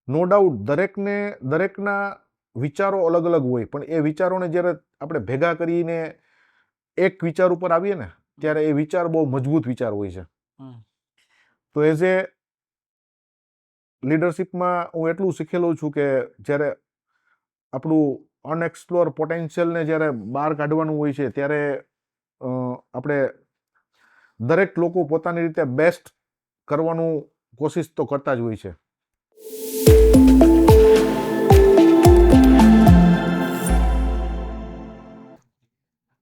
No doubt દરેકના વિચારો અલગ અલગ હોય, પણ એ વિચારોને જ્યારે આપણે ભેગા કરીને એક વિચાર ઉપર આવીએ ને ત્યારે એ વિચાર બહુ મજબૂત વિચાર હોય છે. તો એઝ એ લીડરશિપમાં હું એટલું શીખેલો છું કે જ્યારે આપણું અનએક્સપ્લોર પોટેન્શિયલને જ્યારે બહાર કાઢવાનું હોય છે ત્યારે આપણે દરેક લોકો પોતાની રીતે બેસ્ટ કરવાનું કોશિશ તો કરતા જ હોય છે.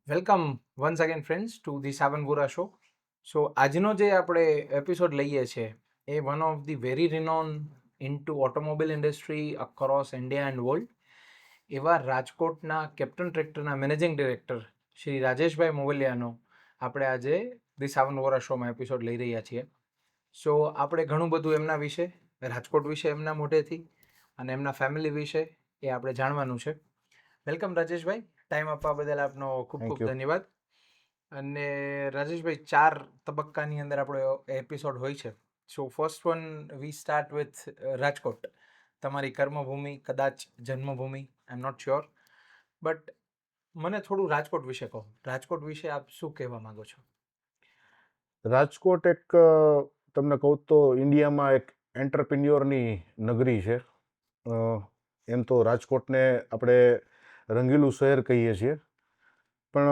Welcome once again friends to the Savan Vora show. So આજનો જે આપણે એપિસોડ લઈએ છીએ એ one of the very renowned into automobile industry across India and world એવા રાજકોટના કેપ્ટન ટ્રેક્ટરના મેનેજિંગ ડિરેક્ટર શ્રી રાજેશભાઈ મોવલિયાનો આપણે આજે ધી સાવન વોરા શોમાં એપિસોડ લઈ રહ્યા છીએ. સો આપણે ઘણું બધું એમના વિશે, રાજકોટ વિશે એમના મોઢેથી અને એમના ફેમિલી વિશે એ આપણે જાણવાનું છે. વેલકમ રાજેશભાઈ, ટાઈમ આપવા બદલ આપનો ખૂબ Thank ખૂબ you. ધન્યવાદ. અને રાજેશભાઈ, 4 તબક્કાની અંદર આપણો એપિસોડ હોય છે. So first one V start with Rajkot, તમારી કર્મભૂમિ, કદાચ જન્મભૂમિ, આઈ એમ નોટ શ્યોર, બટ મને થોડું રાજકોટ વિશે કહો. રાજકોટ વિશે આપ શું કહેવા માંગો છો? રાજકોટ એક તમને કહું તો ઇન્ડિયામાં એક એન્ટરપ્રિન્યોરની નગરી છે. એમ તો રાજકોટને આપણે રંગીલું શહેર કહીએ છીએ, પણ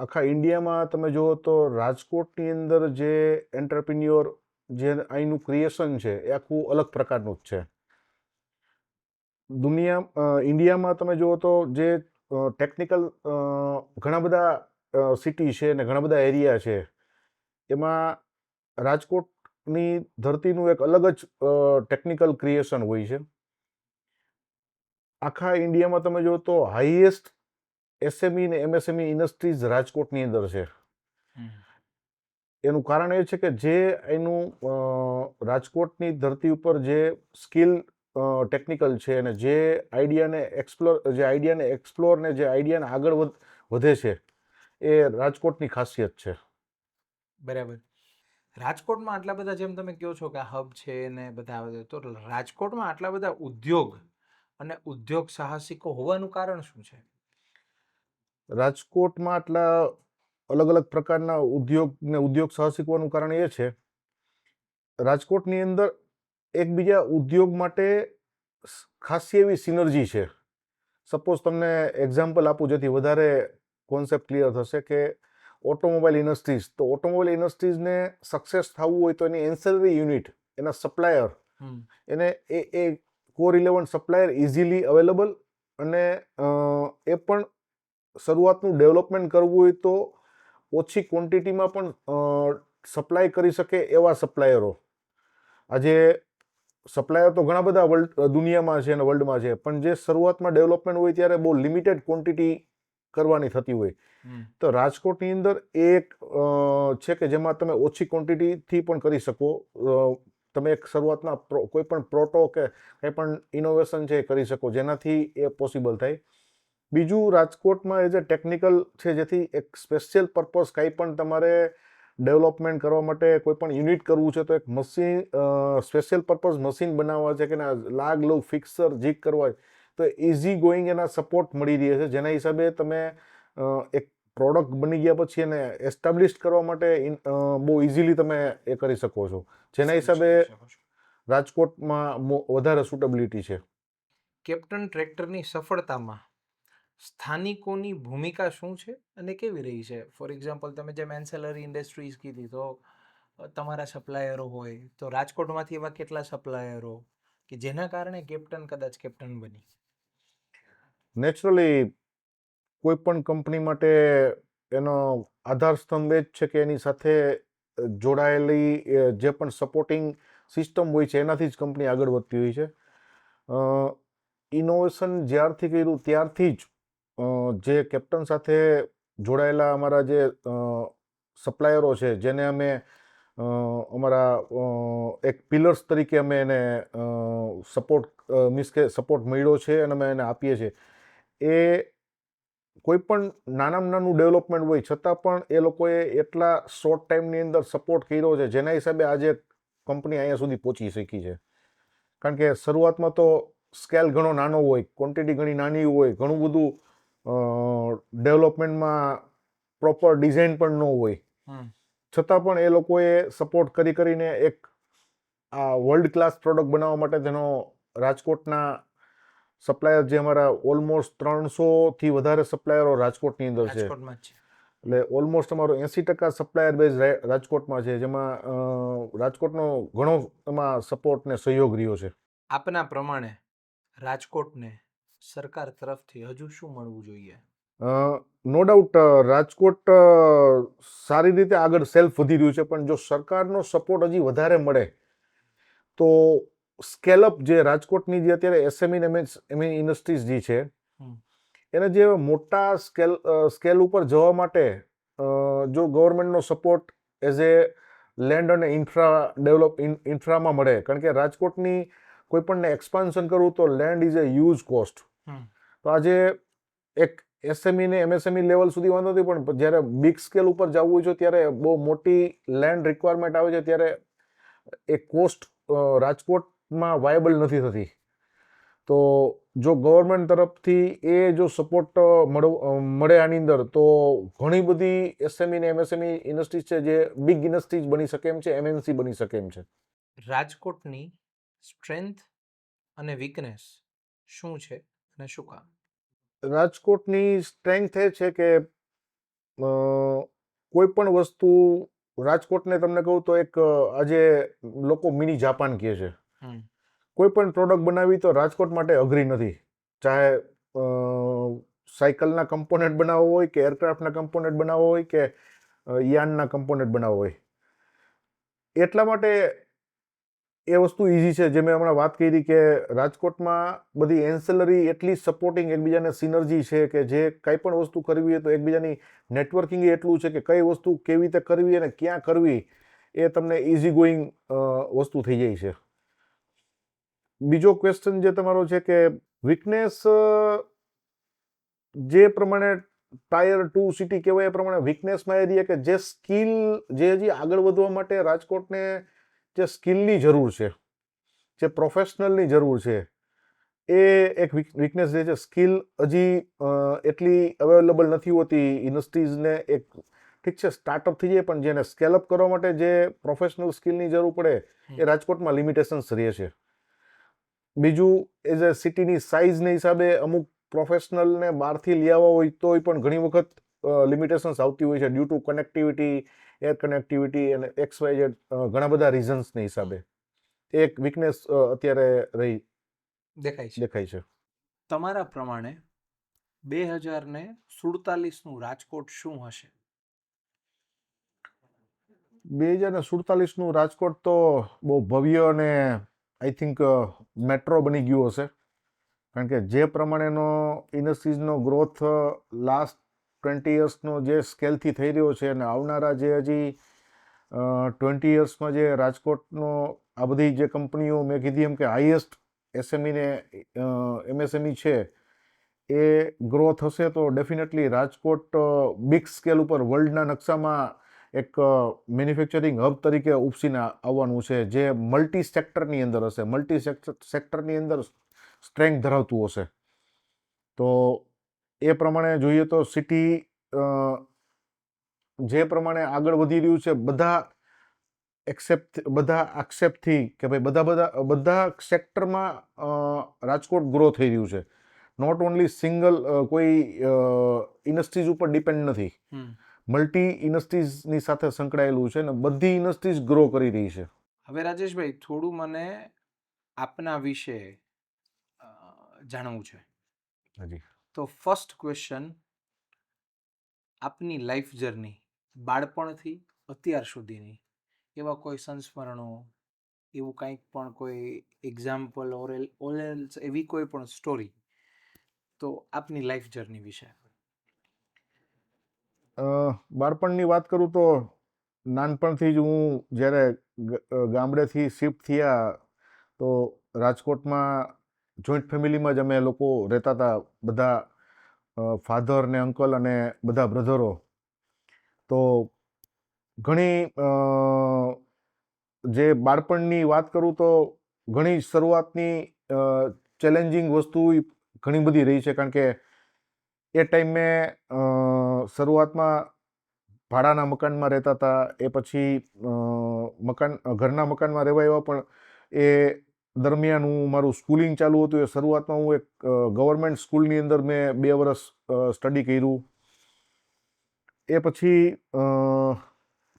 આખા ઇન્ડિયામાં તમે જુઓ તો રાજકોટની અંદર જે એન્ટરપ્રિન્યોર, જે અહીંનું ક્રિએશન છે એ આખું અલગ પ્રકારનું જ છે. ઇન્ડિયામાં તમે જુઓ તો જે ટેકનિકલ ઘણા બધા સિટી છે ને ઘણા બધા એરિયા છે, એમાં રાજકોટની ધરતીનું એક અલગ જ ટેકનિકલ ક્રિએશન હોય છે. આખા ઇન્ડિયામાં તમે જુઓ તો હાઈએસ્ટ એસએમઈ ને એમએસએમઈ ઇન્ડસ્ટ્રીઝ રાજકોટની અંદર છે. એનું કારણ એ છે કે જે એનું રાજકોટની ધરતી ઉપર જે સ્કિલ ટેકનિકલ છે અને જે આઈડિયાને એક્સપ્લોર ને જે આઈડિયાને આગળ વધે છે એ રાજકોટની ખાસિયત છે. બરાબર. રાજકોટમાં આટલા બધા, જેમ તમે કહો છો કે આ હબ છે ને બધા આવે છે, તો રાજકોટમાં આટલા બધા ઉદ્યોગ અને ઉદ્યોગ સાહસિકો હોવાનું કારણ શું છે? રાજકોટમાં આટલા અલગ અલગ પ્રકારના ઉદ્યોગ સાહસિકોનું કારણ એ છે, રાજકોટની અંદર એકબીજા ઉદ્યોગ માટે ખાસી એવી સિનર્જી છે. સપોઝ તમને એક્ઝામ્પલ આપું જેથી વધારે કોન્સેપ્ટ ક્લિયર થશે કે ઓટોમોબાઈલ ઇન્ડસ્ટ્રીઝ, તો ઓટોમોબાઈલ ઇન્ડસ્ટ્રીઝને સક્સેસ થવું હોય તો એની એન્સેલરી યુનિટ, એના સપ્લાયર, એને એ કોરિલેવન્ટ સપ્લાયર ઇઝીલી અવેલેબલ, અને એ પણ શરૂઆતનું ડેવલપમેન્ટ કરવું હોય તો ઓછી ક્વોન્ટિટીમાં પણ સપ્લાય કરી શકે એવા સપ્લાયરો. આજે સપ્લાયર તો ઘણા બધા દુનિયામાં છે અને વર્લ્ડમાં છે, પણ જે શરૂઆતમાં ડેવલપમેન્ટ હોય ત્યારે બહુ લિમિટેડ ક્વોન્ટિટી કરવાની થતી હોય. તો રાજકોટની અંદર એક છે કે જેમાં તમે ઓછી ક્વોન્ટિટીથી પણ કરી શકો. તમે એક શરૂઆતમાં કોઈ પણ પ્રોટો કે કંઈ પણ ઇનોવેશન છે એ કરી શકો, જેનાથી એ પોસિબલ થાય. બીજું, રાજકોટમાં એઝ એ ટેકનિકલ છે, જેથી એક સ્પેશિયલ પર્પઝ કંઈ પણ તમારે ડેવલપમેન્ટ કરવા માટે કોઈ પણ યુનિટ કરવું છે તો એક મશીન, સ્પેશિયલ પર્પઝ મશીન બનાવવા છે કે લાગ લો ફિક્સર જીગ કરવા તો ઇઝી ગોઈંગ એના સપોર્ટ મળી રહે છે, જેના હિસાબે તમે એક પ્રોડક્ટ બની ગયા પછી એને એસ્ટાબ્લિશ કરવા માટે બહુ ઇઝીલી તમે એ કરી શકો છો, જેના હિસાબે રાજકોટમાં વધારે સુટેબિલિટી છે. કેપ્ટન ટ્રેક્ટરની સફળતામાં સ્થાનિકોની ભૂમિકા શું છે અને કેવી રહી છે? ફોર એક્ઝામ્પલ, તમે જેમ એન્સેલરી ઇન્ડસ્ટ્રીઝ કીધી, તો તમારા સપ્લાયરો હોય, તો રાજકોટમાંથી એવા કેટલા સપ્લાયરો કે જેના કારણે કેપ્ટન કદાચ કેપ્ટન બની? નેચરલી કોઈ પણ કંપની માટે એનો આધાર સ્તંભ એ જ છે કે એની સાથે જોડાયેલી જે પણ સપોર્ટિંગ સિસ્ટમ હોય છે એનાથી જ કંપની આગળ વધતી હોય છે. ઇનોવેશન જ્યારથી કર્યું ત્યારથી જ જે કેપ્ટન સાથે જોડાયેલા અમારા જે સપ્લાયરો છે, જેને અમે અમારા એક પિલર્સ તરીકે અમે એને સપોર્ટ મળ્યો છે અને અમે એને આપીએ છીએ, એ કોઈ પણ નાનામાં નાનું ડેવલપમેન્ટ હોય છતાં પણ એ લોકોએ એટલા શોર્ટ ટાઈમની અંદર સપોર્ટ કર્યો છે, જેના હિસાબે આજે કંપની અહીંયા સુધી પહોંચી શકી છે. કારણ કે શરૂઆતમાં તો સ્કેલ ઘણો નાનો હોય, ક્વોન્ટિટી ઘણી નાની હોય, ઘણું બધું ડેવલપમેન્ટમાં પ્રોપર ડિઝાઇન પણ ન હોય, છતાં પણ એ લોકોએ સપોર્ટ કરીને એક આ વર્લ્ડ ક્લાસ પ્રોડક્ટ બનાવવા માટે તેનો રાજકોટના સપ્લાયર જે અમારા ઓલમોસ્ટ 300થી વધારે સપ્લાયરો રાજકોટની અંદર છે, રાજકોટમાં જ છે. એટલે ઓલમોસ્ટ અમારો 80% સપ્લાયર બેઝ રાજકોટમાં છે, જેમાં રાજકોટનો ઘણો એમાં સપોર્ટ ને સહયોગ રહ્યો છે. આપના પ્રમાણે રાજકોટને સરકાર તરફથી હજુ શું મળવું જોઈએ? નો ડાઉટ રાજકોટ સારી રીતે આગળ સેલ્ફ વધી રહ્યું છે, પણ જો સરકારનો સપોર્ટ હજી વધારે મળે તો સ્કેલઅપ જે રાજકોટની જે અત્યારે એસએમઈ ને એમએસએમઈ ઇન્ડસ્ટ્રીઝ જે છે એને જે મોટા સ્કેલ ઉપર જવા માટે જો ગવર્મેન્ટનો સપોર્ટ એઝ એ લેન્ડ અને ઇન્ફ્રામાં મળે, કારણ કે રાજકોટની કોઈ પણને એક્સપાન્શન કરવું તો land is A huge cost. તો આજે એક એસએમઈ ને એમએસએમઈ લેવલ સુધી વાંધો નથી, પણ જ્યારે બિગ સ્કેલ ઉપર જવું હોય છે ત્યારે બહુ મોટી લેન્ડ રિક્વાયરમેન્ટ આવે છે, ત્યારે એ કોસ્ટ રાજકોટમાં વાયબલ નથી થતી. તો જો ગવર્મેન્ટ તરફથી એ જો સપોર્ટ મળે આની અંદર, તો ઘણી બધી એસએમઈ ને એમએસએમઈ ઇન્ડસ્ટ્રીઝ છે જે બિગ ઇન્ડસ્ટ્રીઝ બની શકે એમ છે, એમએનસી બની શકે એમ છે. રાજકોટની સ્ટ્રેન્થ અને વીકનેસ શું છે અને શું કામ? રાજકોટની સ્ટ્રેન્થ એ છે કે કોઈ પણ વસ્તુ રાજકોટને તમને કહું તો એક આજે લોકો મિની જાપાન કહે છે. કોઈ પણ પ્રોડક્ટ બનાવવી તો રાજકોટ માટે અઘરી નથી, ચાહે સાયકલના કમ્પોનેન્ટ બનાવવો હોય કે એરક્રાફ્ટના કમ્પોનેન્ટ બનાવવો હોય કે યાનના કમ્પોનેન્ટ બનાવવો હોય. એટલા માટે એ વસ્તુ ઇઝી છે. જે મેં હમણાં વાત કરી કે રાજકોટમાં બધી એન્સેલરી એટલી સપોર્ટિંગ એકબીજાને સિનર્જી છે કે જે કંઈ પણ વસ્તુ કરવી હોય તો એકબીજાની નેટવર્કિંગ એટલું છે કે કઈ વસ્તુ કેવી રીતે કરવી અને ક્યાં કરવી એ તમને ઇઝી ગોઈંગ વસ્તુ થઈ જાય છે. બીજો ક્વેશ્ચન જે તમારો છે કે વીકનેસ, જે પ્રમાણે ટાયર 2 સિટી કહેવાય એ પ્રમાણે વીકનેસમાં એ રહે કે જે સ્કિલ, જે હજી આગળ વધવા માટે રાજકોટને જે સ્કિલની જરૂર છે, જે પ્રોફેશનલની જરૂર છે, એ એક વીકનેસ રહે છે. સ્કિલ હજી એટલી અવેલેબલ નથી હોતી ઇન્ડસ્ટ્રીઝને. એક ઠીક છે સ્ટાર્ટઅપ થઈ જાય, પણ જેને સ્કેલઅપ કરવા માટે જે પ્રોફેશનલ સ્કિલની જરૂર પડે એ રાજકોટમાં લિમિટેશન્સ રહે છે. બીજું, એઝ એ સિટીની સાઇઝને હિસાબે અમુક પ્રોફેશનલને બહારથી લઈ આવવા હોય તોય પણ ઘણી વખત લિમિટેશન્સ આવતી હોય છે, due to connectivity, air connectivity અને XYZ ઘણા બધા રીઝન્સને હિસાબે. એક વીકનેસ અત્યારે દેખાય છે. તમારા પ્રમાણે 2047નું રાજકોટ શું હશે? 2047નું રાજકોટ તો બહુ ભવ્ય અને આઈ થિંક મેટ્રો બની ગયું હશે, કારણ કે જે પ્રમાણેનો ઇન્ડસ્ટ્રીઝનો ગ્રોથ લાસ્ટ 20 યર્સનો જે સ્કેલથી થઈ રહ્યો છે અને આવનારા જે હજી 20 યર્સમાં જે રાજકોટનો આ બધી જે કંપનીઓ મેં કીધી એમ કે હાઈએસ્ટ એસએમઈ ને એમએસએમઈ છે એ ગ્રો થશે, તો ડેફિનેટલી રાજકોટ બિગ સ્કેલ ઉપર વર્લ્ડના નકશામાં એક મેન્યુફેક્ચરિંગ હબ તરીકે ઉપસીને આવવાનું છે, જે મલ્ટી સેક્ટરની અંદર હશે, મલ્ટી સેક્ટરની અંદર સ્ટ્રેન્થ ધરાવતું હશે. તો એ પ્રમાણે જોઈએ તો સિટી જે પ્રમાણે આગળ વધી રહ્યું છે, બધા આક્ષેપથી કે ભાઈ બધા સેક્ટરમાં રાજકોટ ગ્રો થઈ રહ્યું છે. નોટ ઓનલી સિંગલ કોઈ ઇન્ડસ્ટ્રીઝ ઉપર ડિપેન્ડ નથી, મલ્ટી ઇન્ડસ્ટ્રીઝની સાથે સંકળાયેલું છે અને બધી ઇન્ડસ્ટ્રીઝ ગ્રો કરી રહી છે. હવે રાજેશભાઈ, થોડું મને આપના વિશે જાણવું છે. હાજી. તો ફર્સ્ટ ક્વેશ્ચન, આપની લાઈફ જર્ની બાળપણથી અત્યાર સુધીની, એવા કોઈ સંસ્મરણો, એવું કંઈક પણ કોઈ એક્ઝામ્પલ ઓર એવી કોઈ પણ સ્ટોરી, તો આપની લાઈફ જર્ની વિશે. બાળપણની વાત કરું તો નાનપણથી જ હું જ્યારે ગામડેથી શિફ્ટ થયા તો રાજકોટમાં જોઈન્ટ ફેમિલીમાં જ અમે લોકો રહેતા હતા, બધા ફાધર ને અંકલ અને બધા બ્રધરો. તો ઘણી જે બાળપણની વાત કરું તો ઘણી શરૂઆતની ચેલેન્જિંગ વસ્તુ ઘણી બધી રહી છે, કારણ કે એ ટાઈમે શરૂઆતમાં ભાડાના મકાનમાં રહેતા હતા, એ પછી ઘરના મકાનમાં રહેવા આવ્યા, પણ એ દરમિયાન હું મારું સ્કૂલિંગ ચાલુ હતું. એ શરૂઆતમાં હું એક ગવર્મેન્ટ સ્કૂલની અંદર મેં 2 વર્ષ સ્ટડી કર્યું. એ પછી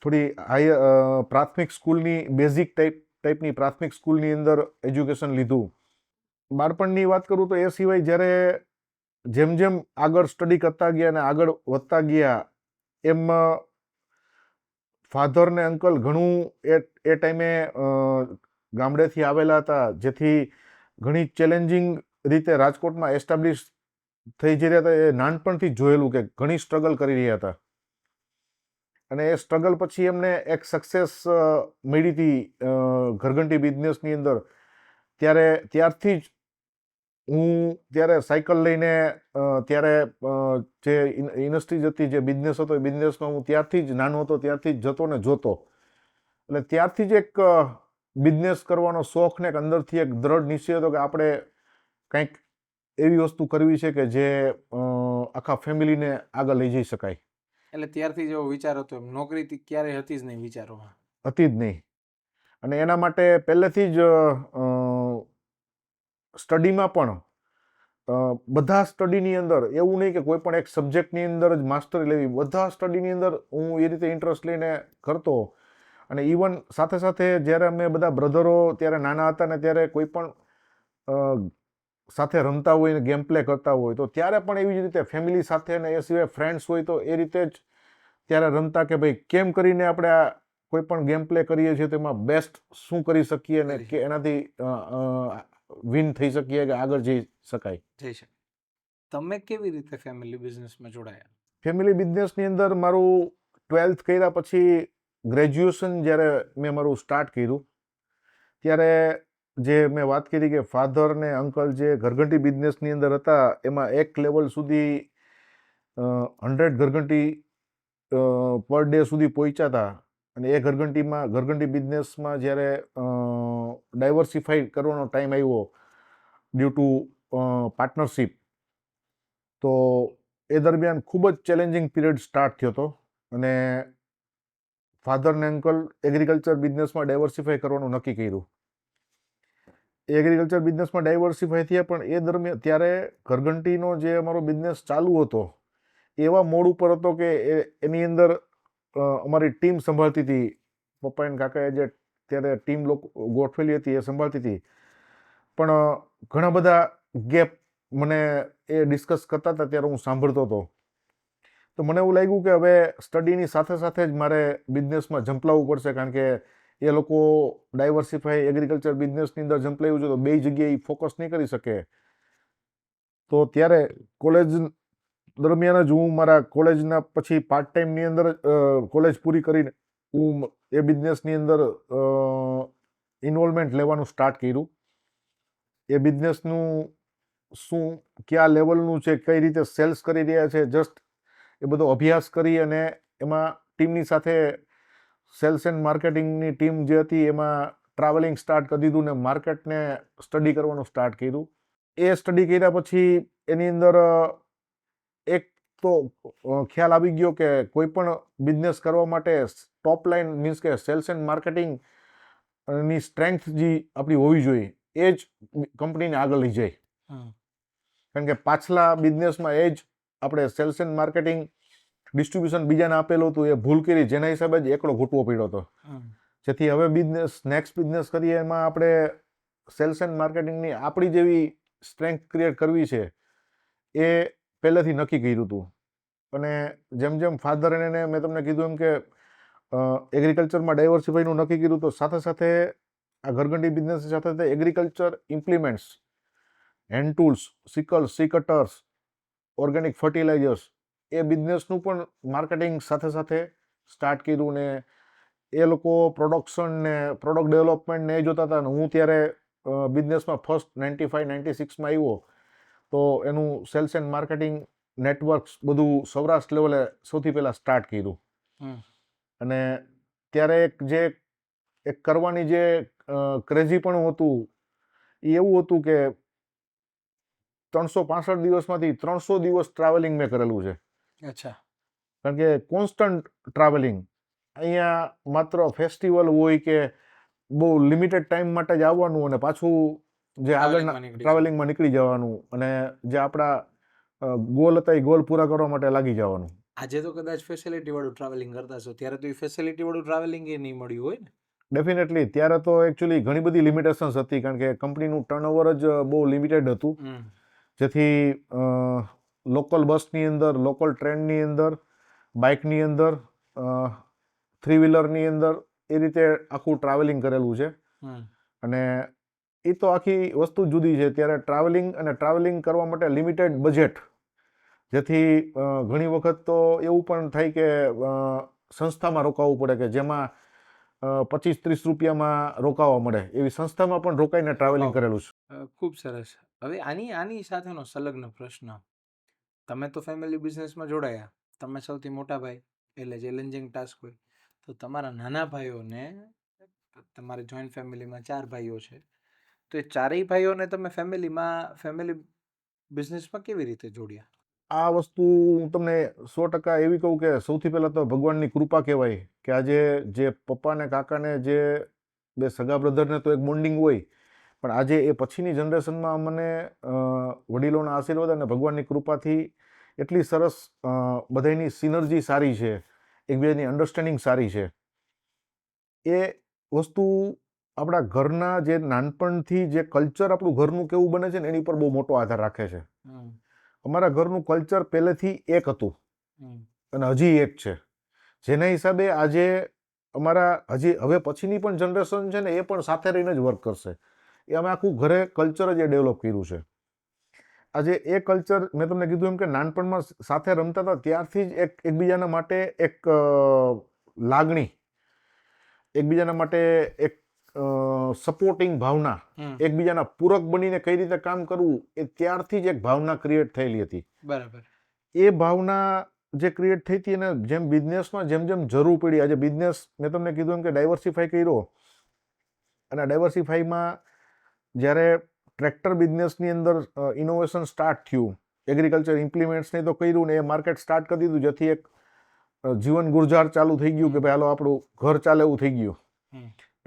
થોડી પ્રાથમિક સ્કૂલની બેઝિક ટાઈપની પ્રાથમિક સ્કૂલની અંદર એજ્યુકેશન લીધું. બાળપણની વાત કરું તો એ સિવાય જ્યારે જેમ જેમ આગળ સ્ટડી કરતા ગયા અને આગળ વધતા ગયા, એમ ફાધર ને અંકલ ઘણું એ ટાઈમે ગામડેથી આવેલા હતા, જેથી ઘણી ચેલેન્જિંગ રીતે રાજકોટમાં એસ્ટાબ્લિશ થઈ જઈ રહ્યા હતા. એ નાનપણથી જ જોયેલું કે ઘણી સ્ટ્રગલ કરી રહ્યા હતા, અને એ સ્ટ્રગલ પછી એમને એક સક્સેસ મળી હતી ઘરઘંટી બિઝનેસની અંદર. ત્યારથી જ હું ત્યારે સાયકલ લઈને ત્યારે જે ઇન્ડસ્ટ્રીઝ હતી, જે બિઝનેસ હતો, એ બિઝનેસમાં હું ત્યારથી જ નાનો હતો ત્યારથી જ જતો ને જોતો. એટલે ત્યારથી જ એક બિઝનેસ કરવાનો શોખ ને એક અંદરથી એક દ્રઢ નિશ્ચય હતો કે આપણે કંઈક એવી વસ્તુ કરવી છે કે જે આખા ફેમિલીને આગળ લઈ જઈ શકાય. એટલે ત્યારથી જેવો વિચાર હતો, એમ નોકરી ક્યારેય હતી જ નહીં વિચારોમાં? હતી જ નહીં. અને એના માટે પહેલેથી જ સ્ટડીમાં પણ બધા સ્ટડીની અંદર એવું નહીં કે કોઈ પણ એક સબ્જેક્ટની અંદર જ માસ્ટરી લેવી, બધા સ્ટડીની અંદર હું એ રીતે ઇન્ટરેસ્ટ લઈને કરતો. અને ઇવન સાથે સાથે જ્યારે અમે બધા બ્રધરો ત્યારે નાના હતા ને ત્યારે કોઈ પણ સાથે રમતા હોય ને ગેમ પ્લે કરતા હોય, તો ત્યારે પણ એવી જ રીતે ફેમિલી સાથે ને એ સિવાય ફ્રેન્ડ્સ હોય તો એ રીતે જ ત્યારે રમતા કે ભાઈ કેમ કરીને આપણે આ કોઈ પણ ગેમ પ્લે કરીએ છીએ તો એમાં બેસ્ટ શું કરી શકીએ ને કે એનાથી વિન થઈ શકીએ કે આગળ જઈ શકાય. તમે કેવી રીતે ફેમિલી બિઝનેસમાં જોડાયા? ફેમિલી બિઝનેસની અંદર મારું 12th કર્યા પછી ગ્રેજ્યુએશન જ્યારે મેં મારું સ્ટાર્ટ કર્યું, ત્યારે જે મેં વાત કરી કે ફાધર ને અંકલ જે ઘરઘંટી બિઝનેસની અંદર હતા, એમાં એક લેવલ સુધી 100 ઘરઘંટી પર ડે સુધી પહોંચ્યા હતા. અને એ ઘરઘંટી બિઝનેસમાં જ્યારે ડાયવર્સિફાઈ કરવાનો ટાઈમ આવ્યો ડ્યુ ટુ પાર્ટનરશિપ, તો એ દરમિયાન ખૂબ જ ચેલેન્જિંગ પીરિયડ સ્ટાર્ટ થયો હતો. અને ફાધર ને અંકલ એગ્રીકલ્ચર બિઝનેસમાં ડાયવર્સિફાઈ કરવાનું નક્કી કર્યું. એગ્રીકલ્ચર બિઝનેસમાં ડાયવર્સિફાઈ થયા, પણ એ દરમિયાન ત્યારે ઘરઘંટીનો જે અમારો બિઝનેસ ચાલુ હતો એવા મોડ ઉપર હતો કે એની અંદર અમારી ટીમ સંભાળતી હતી. પપ્પા અને કાકાએ જે ત્યારે ટીમ ગોઠવેલી હતી એ સંભાળતી હતી, પણ ઘણા બધા ગેપ મને એ ડિસ્કસ કરતા હતા ત્યારે હું સાંભળતો હતો. તો મને એવું લાગ્યું કે હવે સ્ટડીની સાથે સાથે જ મારે બિઝનેસમાં ઝંપલાવવું પડશે, કારણ કે એ લોકો ડાયવર્સિફાઈ એગ્રીકલ્ચર બિઝનેસની અંદર ઝંપલાવ્યું છે તો બે જગ્યાએ ફોકસ નહીં કરી શકે. તો ત્યારે કોલેજ દરમિયાન જ હું મારા કોલેજના પછી પાર્ટ ટાઈમની અંદર કોલેજ પૂરી કરીને હું એ બિઝનેસની અંદર ઇન્વોલ્વમેન્ટ લેવાનું સ્ટાર્ટ કર્યું. એ બિઝનેસનું શું કયા લેવલનું છે, કઈ રીતે સેલ્સ કરી રહ્યા છે, જસ્ટ એ બધો અભ્યાસ કરી અને એમાં ટીમની સાથે સેલ્સ એન્ડ માર્કેટિંગની ટીમ જે હતી એમાં ટ્રાવેલિંગ સ્ટાર્ટ કરી દીધું ને માર્કેટને સ્ટડી કરવાનું સ્ટાર્ટ કર્યું. એ સ્ટડી કર્યા પછી એની અંદર એક તો ખ્યાલ આવી ગયો કે કોઈ પણ બિઝનેસ કરવા માટે ટોપ લાઇન મીન્સ કે સેલ્સ એન્ડ માર્કેટિંગ ની સ્ટ્રેન્થ જે આપણી હોવી જોઈએ એ જ કંપનીને આગળ લઈ જાય. કારણ કે પાછલા બિઝનેસમાં એ જ આપણે સેલ્સ એન્ડ માર્કેટિંગ ડિસ્ટ્રીબ્યુશન બીજાને આપેલું હતું, એ ભૂલ કરી, જેના હિસાબે જ એકડો ઘૂંટવો પડ્યો હતો. જેથી હવે નેક્સ્ટ બિઝનેસ કરીએ એમાં આપણે સેલ્સ એન્ડ માર્કેટિંગની આપણી જેવી સ્ટ્રેન્થ ક્રિએટ કરવી છે એ પહેલેથી નક્કી કર્યું હતું. અને જેમ જેમ ફાધર એને મેં તમને કીધું એમ કે એગ્રીકલ્ચરમાં ડાયવર્સિફાઈનું નક્કી કર્યું, તો સાથે સાથે આ ઘરઘંટી બિઝનેસ સાથે સાથે agriculture implements, hand tools, sickles, C cutters, organic fertilisers, એ બિઝનેસનું પણ માર્કેટિંગ સાથે સાથે સ્ટાર્ટ કર્યું. ને એ લોકો પ્રોડક્શન ને પ્રોડક્ટ ડેવલપમેન્ટ ને એ જોતા હતા. ને હું ત્યારે બિઝનેસમાં ફર્સ્ટ 95-96માં આવ્યો, તો એનું સેલ્સ એન્ડ માર્કેટિંગ નેટવર્ક્સ બધું સૌરાષ્ટ્ર લેવલે સૌથી પહેલાં સ્ટાર્ટ કર્યું. અને ત્યારે એક કરવાની જે ક્રેઝી પણ હતું એ એવું હતું કે 365 દિવસમાંથી 300 દિવસ ટ્રાવેલિંગ મેં કરેલું છે. અચ્છા. કારણ કે કોન્સ્ટન્ટ ટ્રાવેલિંગ. અહીંયા માત્ર ફેસ્ટિવલ હોય કે બહુ લિમિટેડ ટાઈમ માટે જ આવવાનું અને પાછું જે આગળના ટ્રાવેલિંગમાં નીકળી જવાનું અને જે આપણા ગોલ હતા એ ગોલ પૂરા કરવા માટે લાગી જવાનું. આજે તો કદાચ ફેસિલિટી વાળું ટ્રાવેલિંગ કરતા છો, ત્યારે તો એ ફેસિલિટી વાળું ટ્રાવેલિંગ એ નહીં મળ્યું હોય ને. ડેફિનેટલી ત્યારે તો એકચ્યુઅલી ઘણી બધી લિમિટેશન્સ હતી કારણ કે કંપનીનું ટર્નઓવર જ બહુ લિમિટેડ હતું, જેથી લોકલ બસની અંદર, લોકલ ટ્રેનની અંદર, બાઇકની અંદર, થ્રી વ્હીલરની અંદર એ રીતે આખું ટ્રાવેલિંગ કરેલું છે. અને એ તો આખી વસ્તુ જુદી છે. ત્યારે ટ્રાવેલિંગ કરવા માટે લિમિટેડ બજેટ, જેથી ઘણી વખત તો એવું પણ થાય કે સંસ્થામાં રોકાવવું પડે કે જેમાં 25-30 રૂપિયામાં રોકાવા મળે એવી સંસ્થામાં પણ રોકાઈને ટ્રાવેલિંગ કરેલું છે. ખૂબ સરસ. હવે આની સાથેનો સંલગ્ન પ્રશ્ન, તમે તો ફેમિલી બિઝનેસમાં જોડાયા, તમે સૌથી મોટા ભાઈ એટલે ચેલેન્જિંગ ટાસ્ક હોય, તો તમારા નાના ભાઈઓને, તમારે જોઈન્ટ ફેમિલીમાં 4 ભાઈઓ છે, તો એ ચારેય ભાઈઓને તમે ફેમિલી બિઝનેસમાં કેવી રીતે જોડ્યા? આ વસ્તુ હું તમને 100% એવી કહું કે સૌથી પહેલાં તો ભગવાનની કૃપા કહેવાય કે આજે જે પપ્પા ને કાકાને જે બે સગા બ્રધરને તો એક બોન્ડિંગ હોય, પણ આજે એ પછીની જનરેશનમાં મને વડીલોના આશીર્વાદ અને ભગવાનની કૃપાથી એટલી સરસ બધાની સિનર્જી સારી છે, એકબીજાની અન્ડરસ્ટેન્ડિંગ સારી છે. એ વસ્તુ આપણા ઘરના જે નાનપણથી જે કલ્ચર આપણું ઘરનું કેવું બને છે ને એની પર બહુ મોટો આધાર રાખે છે. અમારા ઘરનું કલ્ચર પહેલેથી એક હતું અને હજી એક છે, જેના હિસાબે આજે હવે પછીની પણ જનરેશન છે ને એ પણ સાથે રહીને જ વર્ક કરશે. એ અમે આખું ઘરે કલ્ચર જ એ ડેવલપ કર્યું છે. આજે એ કલ્ચર મેં તમને કીધું એમ કે નાનપણમાં સાથે રમતા હતા ત્યારથી જ એકબીજાના માટે એક લાગણી, એકબીજાના માટે એક સપોર્ટિંગ ભાવના, એકબીજાના પૂરક બનીને કઈ રીતે કામ કરવું એ ત્યારથી જ એક ભાવના ક્રિએટ થયેલી હતી. બરાબર. એ ભાવના જે ક્રિએટ થઈ હતી અને જેમ બિઝનેસમાં જેમ જેમ જરૂર પડી, આજે બિઝનેસ મેં તમને કીધું એમ કે ડાયવર્સિફાઈ કર્યો અને ડાયવર્સિફાઈમાં જ્યારે ટ્રેક્ટર બિઝનેસની અંદર ઇનોવેશન સ્ટાર્ટ થયું, એગ્રીકલ્ચર ઇમ્પ્લિમેન્ટ્સને તો કર્યું ને એ માર્કેટ સ્ટાર્ટ કરી દીધું, જેથી એક જીવન ગુર્જાર ચાલુ થઈ ગયું કે ભાઈ હાલો આપણું ઘર ચાલે એવું થઈ ગયું.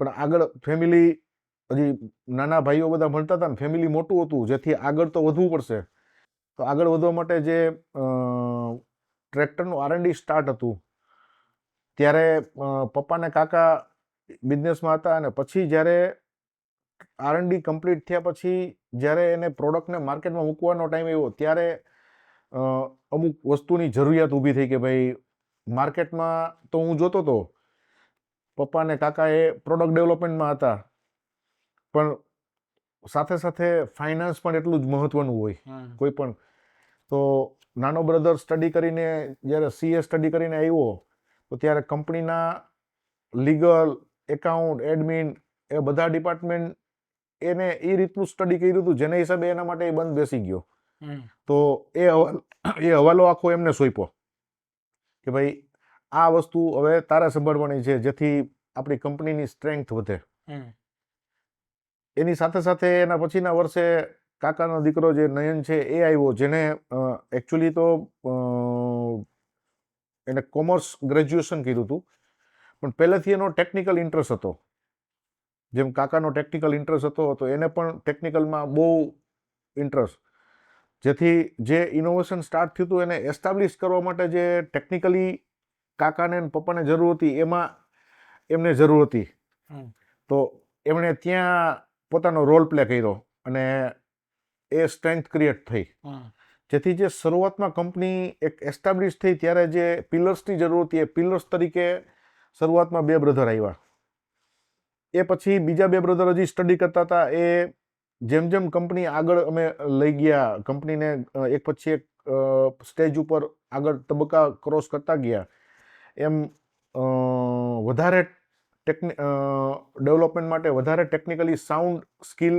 પણ આગળ ફેમિલી, હજી નાના ભાઈઓ બધા ભણતા હતા ને ફેમિલી મોટું હતું, જેથી આગળ તો વધવું પડશે. તો આગળ વધવા માટે જે ટ્રેક્ટરનું R&D સ્ટાર્ટ હતું ત્યારે પપ્પા ને કાકા બિઝનેસમાં હતા અને પછી જ્યારે R&D કમ્પ્લીટ થયા પછી જ્યારે એને પ્રોડક્ટને માર્કેટમાં મૂકવાનો ટાઈમ આવ્યો ત્યારે અમુક વસ્તુની જરૂરિયાત ઊભી થઈ કે ભાઈ માર્કેટમાં તો હું જોતો હતો પપ્પા ને કાકા એ પ્રોડક્ટ ડેવલપમેન્ટમાં હતા, પણ સાથે સાથે ફાઇનાન્સ પણ એટલું જ મહત્વનું હોય કોઈ પણ. તો નાનો બ્રધર સ્ટડી કરીને જ્યારે CA સ્ટડી કરીને આવ્યો તો ત્યારે કંપનીના લીગલ, એકાઉન્ટ, એડમિન એ બધા ડિપાર્ટમેન્ટ એને એ રીતનું સ્ટડી કર્યું હતું જેના હિસાબે એના માટે એ બંધ બેસી ગયો. તો એ હવાલો આખો એમને સોંપ્યો કે ભાઈ આ વસ્તુ હવે તારે સંભાળવાની છે જેથી આપણી કંપનીની સ્ટ્રેન્થ વધે. એની સાથે સાથે એના પછીના વર્ષે કાકાનો દીકરો જે નયન છે એ આવ્યો, જેને એકચ્યુઅલી તો એને કોમર્સ ગ્રેજ્યુએશન કર્યું હતું, પણ પહેલેથી એનો ટેકનિકલ ઇન્ટરેસ્ટ હતો. જેમ કાકાનો ટેકનિકલ ઇન્ટરેસ્ટ હતો તો એને પણ ટેકનિકલમાં બહુ ઇન્ટરેસ્ટ, જેથી જે ઇનોવેશન સ્ટાર્ટ થયું હતું એને એસ્ટાબ્લિશ કરવા માટે જે ટેકનિકલી કાકાને પપ્પાને જરૂર હતી એમાં એમને જરૂર હતી. તો એમણે ત્યાં પોતાનો રોલ પ્લે કર્યો અને એ સ્ટ્રેન્થ ક્રિએટ થઈ, જેથી જે શરૂઆતમાં કંપની એક એસ્ટાબ્લિશ થઈ ત્યારે જે પિલર્સની જરૂર હતી એ પિલર્સ તરીકે શરૂઆતમાં 2 બ્રધર આવ્યા. એ પછી બીજા 2 બ્રધર હજી સ્ટડી કરતા હતા. એ જેમ જેમ કંપની આગળ અમે લઈ ગયા, કંપનીને એક પછી એક સ્ટેજ ઉપર આગળ તબક્કા ક્રોસ કરતા ગયા, એમ વધારે ડેવલપમેન્ટ માટે વધારે ટેકનિકલી સાઉન્ડ સ્કિલ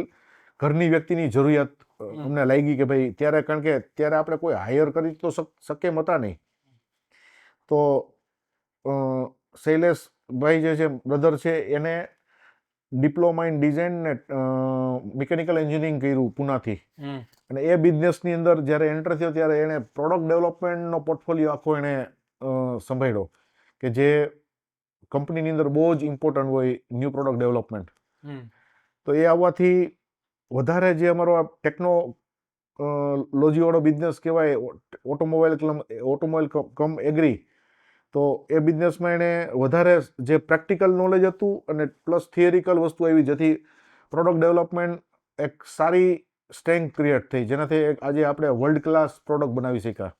ઘરની વ્યક્તિની જરૂરિયાત અમને લાગી કે ભાઈ ત્યારે, કારણ કે ત્યારે આપણે કોઈ હાયર કરી તો શક્ય હતા નહીં. તો શૈલેષભાઈ જે છે બ્રધર છે એને ડિપ્લોમા ઇન ડિઝાઇન ને મિકેનિકલ એન્જિનિયરિંગ કર્યું પુનાથી. હમ અને એ બિઝનેસની અંદર જ્યારે એન્ટર થયો ત્યારે એણે પ્રોડક્ટ ડેવલપમેન્ટનો પોર્ટફોલિયો આખો એણે સંભાળ્યો કે જે કંપનીની અંદર બહુ જ ઇમ્પોર્ટન્ટ હોય ન્યૂ પ્રોડક્ટ ડેવલપમેન્ટ. હમ તો એ આવવાથી વધારે જે અમારો આ લોજીવાળો બિઝનેસ કહેવાય ઓટોમોબાઈલ કમ એગ્રી, તો એ બિઝનેસમાં એણે વધારે જે પ્રેક્ટિકલ નોલેજ હતું અને પ્લસ થિયરિકલ વસ્તુ આવી, જેથી પ્રોડક્ટ ડેવલપમેન્ટ એક સારી સ્ટ્રેન્થ ક્રિએટ થઈ, જેનાથી આજે આપણે વર્લ્ડ ક્લાસ પ્રોડક્ટ બનાવી શક્યા.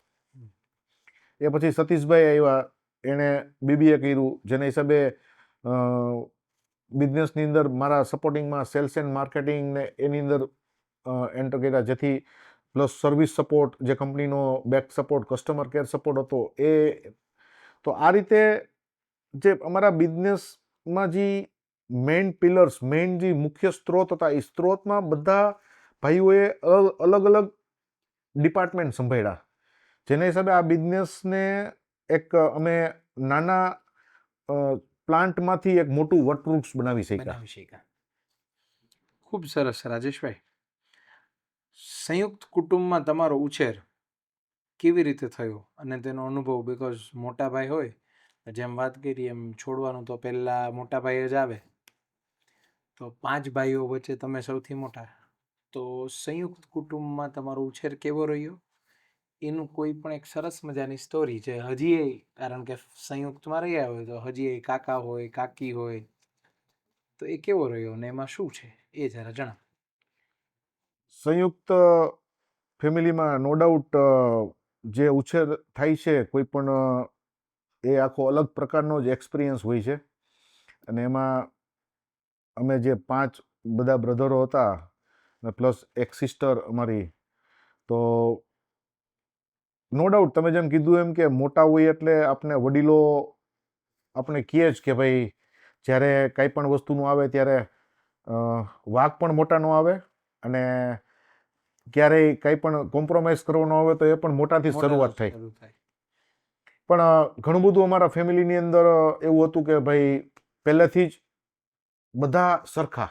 એ પછી સતીશભાઈ આવ્યા, એણે બીબીએ કર્યું, જેના હિસાબે બિઝનેસની અંદર મારા સપોર્ટિંગમાં સેલ્સ એન્ડ માર્કેટિંગ ને એની અંદર એન્ટર કર્યા, જેથી પ્લસ સર્વિસ સપોર્ટ, જે કંપનીનો back support, customer care support હતો એ. તો આ રીતે જે અમારા બિઝનેસમાં જે મેઇન પિલર્સ, મેઇન જે મુખ્ય સ્ત્રોત હતા, એ સ્ત્રોતમાં બધા ભાઈઓએ અલગ અલગ ડિપાર્ટમેન્ટ સંભાળ્યા, જેના હિસાબે આ બિઝનેસને એક અમે નાના પ્લાન્ટમાંથી એક મોટું વટવૃક્ષ બનાવી શક્યા. ખૂબ સરસ રાજેશભાઈ. સંયુક્ત કુટુંબમાં તમારો ઉછેર કેવી રીતે થયો અને તેનો અનુભવ? બિકોઝ મોટા ભાઈ હોય, જેમ વાત કરી એમ છોડવાનું તો પહેલા મોટા ભાઈ જ આવે. તો 5 ભાઈઓ વચ્ચે તમે સૌથી મોટા, તો સંયુક્ત કુટુંબમાં તમારો ઉછેર કેવો રહ્યો એનું કોઈ પણ એક સરસ મજાની સ્ટોરી છે હજી, કારણ કે સંયુક્તમાં રહ્યા હોય તો હજી કાકા હોય, કાકી હોય, તો એ કેવો રહ્યો અને એમાં શું છે એ જરા જણાવો. સંયુક્ત ફેમિલીમાં નો ડાઉટ જે ઉછેર થાય છે કોઈ પણ, એ આખો અલગ પ્રકારનો જ એક્સપિરિયન્સ હોય છે. અને એમાં અમે જે 5 બધા બ્રધરો હતા પ્લસ એક સિસ્ટર અમારી, તો નો ડાઉટ તમે જેમ કીધું એમ કે મોટા હોય એટલે આપણે વડીલો આપણે કહે જ કે ભાઈ જ્યારે કાંઈ પણ વસ્તુનું આવે ત્યારે વાંક પણ મોટા ન આવે, અને ક્યારેય કંઈ પણ કોમ્પ્રોમાઇઝ કરવાનો આવે તો એ પણ મોટાથી શરૂઆત થાય. પણ ઘણું બધું અમારા ફેમિલીની અંદર એવું હતું કે ભાઈ પહેલેથી જ બધા સરખા,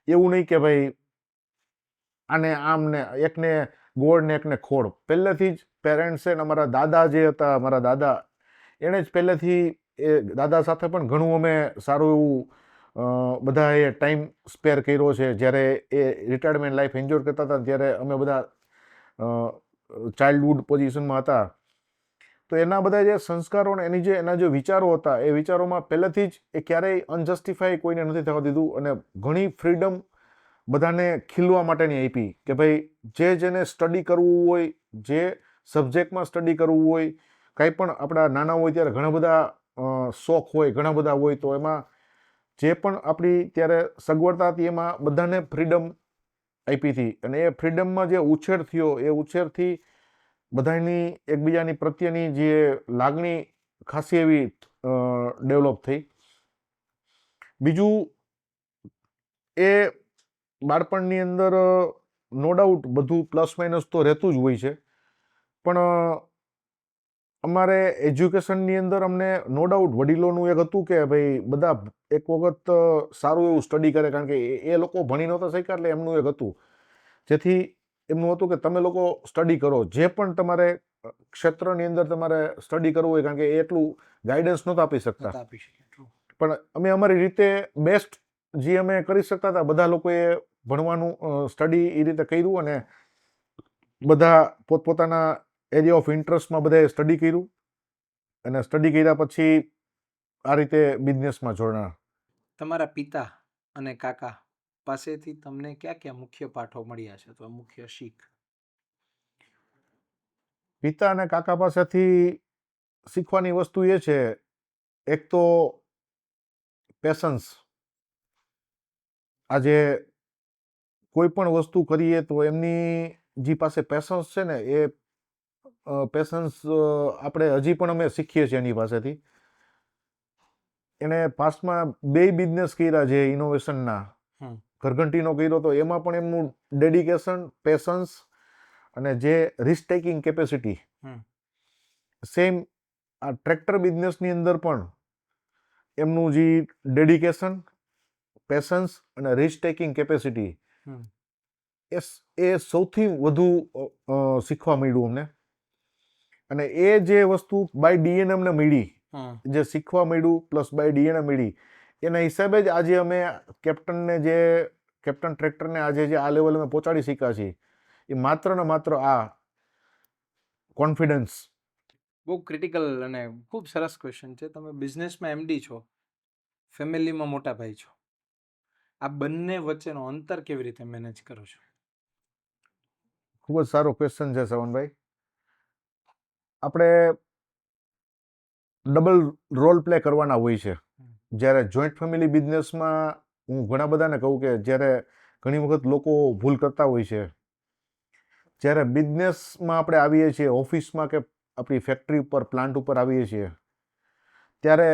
એવું નહીં કે ભાઈ આને આમ ને એકને ગોળ ને એકને ખોળ. પહેલેથી જ પેરેન્ટ્સે ને અમારા દાદા જે હતા, અમારા દાદા એણે જ પહેલેથી એ દાદા સાથે પણ ઘણું અમે સારું એવું બધાએ ટાઈમ સ્પેર કર્યો છે. જ્યારે એ રિટાયરમેન્ટ લાઈફ એન્જોય કરતા હતા ત્યારે અમે બધા ચાઇલ્ડહુડ પોઝિશનમાં હતા. તો એના બધા જે સંસ્કારો ને એના જે વિચારો હતા, એ વિચારોમાં પહેલેથી જ એ ક્યારેય અનજસ્ટિફાઈ કોઈને નથી થવા દીધું, અને ઘણી ફ્રીડમ બધાને ખીલવા માટેની આપી કે ભાઈ જેને સ્ટડી કરવું હોય, જે સબ્જેક્ટમાં સ્ટડી કરવું હોય, કાંઈ પણ આપણા નાના હોય ત્યારે ઘણા બધા શોખ હોય, ઘણા બધા હોય, તો એમાં જે પણ આપણી ત્યારે સગવડતા હતી એમાં બધાને ફ્રીડમ આપી હતી. અને એ ફ્રીડમમાં જે ઉછેર થયો, એ ઉછેરથી બધાની એકબીજાની પ્રત્યેની જે લાગણી ખાસી એવી ડેવલપ થઈ. બીજું, એ બાળપણની અંદર નો ડાઉટ બધું પ્લસ માઇનસ તો રહેતું જ હોય છે, પણ અમારે એજ્યુકેશનની અંદર અમને નો ડાઉટ વડીલોનું એક હતું કે ભાઈ બધા એક વખત સારું એવું સ્ટડી કરે, કારણ કે એ લોકો ભણી નહોતા શક્યા, એટલે એમનું એક હતું, જેથી એમનું હતું કે તમે લોકો સ્ટડી કરો, જે પણ તમારે ક્ષેત્રની અંદર તમારે સ્ટડી કરવું હોય, કારણ કે એ એટલું ગાઈડન્સ નહોતા આપી શકતા. પણ અમે અમારી રીતે બેસ્ટ જે અમે કરી શકતા હતા, બધા લોકોએ ભણવાનું સ્ટડી એ રીતે કર્યું, અને બધા પોતપોતાના એરિયા ઓફ ઇન્ટરેસ્ટમાં બધાએ સ્ટડી કર્યું, અને સ્ટડી કર્યા પછી આ રીતે બિઝનેસમાં જોડાણા. તમારા પિતા અને કાકા પાસેથી તમને ક્યાં ક્યાં મુખ્ય પાઠો મળ્યા છે, તો મુખ્ય શીખ? પિતા અને કાકા પાસેથી શીખવાની વસ્તુ એ છે, એક તો પેશન્સ. આજે કોઈ પણ વસ્તુ કરીએ તો એમની જે પાસે પેશન્સ છે ને, એ પેશન્સ આપણે હજી પણ અમે શીખીએ છીએ એની પાસેથી. એને પાસ્ટમાં 2 બિઝનેસ કર્યા છે ઇનોવેશનના, ઘરઘંટીનો કર્યો તો એમાં પણ એમનું ડેડિકેશન, પેશન્સ અને જે રિસ્ક ટેકિંગ કેપેસિટી, સેમ આ ટ્રેક્ટર બિઝનેસની અંદર પણ એમનું જે ડેડિકેશન, પેશન્સ અને રિસ્ક ટેકિંગ કેપેસિટી હમ. એ સૌથી વધુ શીખવા મળ્યું અમને. અને એ જે વસ્તુ બાય ડીએનએ અમને મળી, જે શીખવા મળ્યું પ્લસ બાય ડીએનએ મળી, એના હિસાબે જ આજે અમે કેપ્ટન ટ્રેક્ટરને આજે જે આ લેવલ અમે પહોંચાડી શક્યા છીએ, એ માત્ર ને માત્ર આ કોન્ફિડન્સ. બહુ ક્રિટિકલ અને ખૂબ સરસ ક્વેશ્ચન છે. તમે બિઝનેસમાં એમડી છો, ફેમિલીમાં મોટા ભાઈ છો, આ બંને વચ્ચેનો અંતર કેવી રીતે મેનેજ કરો છો? ખૂબ જ સારો ક્વેશ્ચન છે શ્રવણભાઈ. આપણે ડબલ રોલ પ્લે કરવાના હોય છે. જ્યારે જોઈન્ટ ફેમિલી બિઝનેસમાં હું ઘણા બધાને કહું કે જ્યારે ઘણી વખત લોકો ભૂલ કરતા હોય છે, જ્યારે બિઝનેસમાં આપણે આવીએ છીએ, ઓફિસમાં કે આપણી ફેક્ટરી ઉપર, પ્લાન્ટ ઉપર આવીએ છીએ, ત્યારે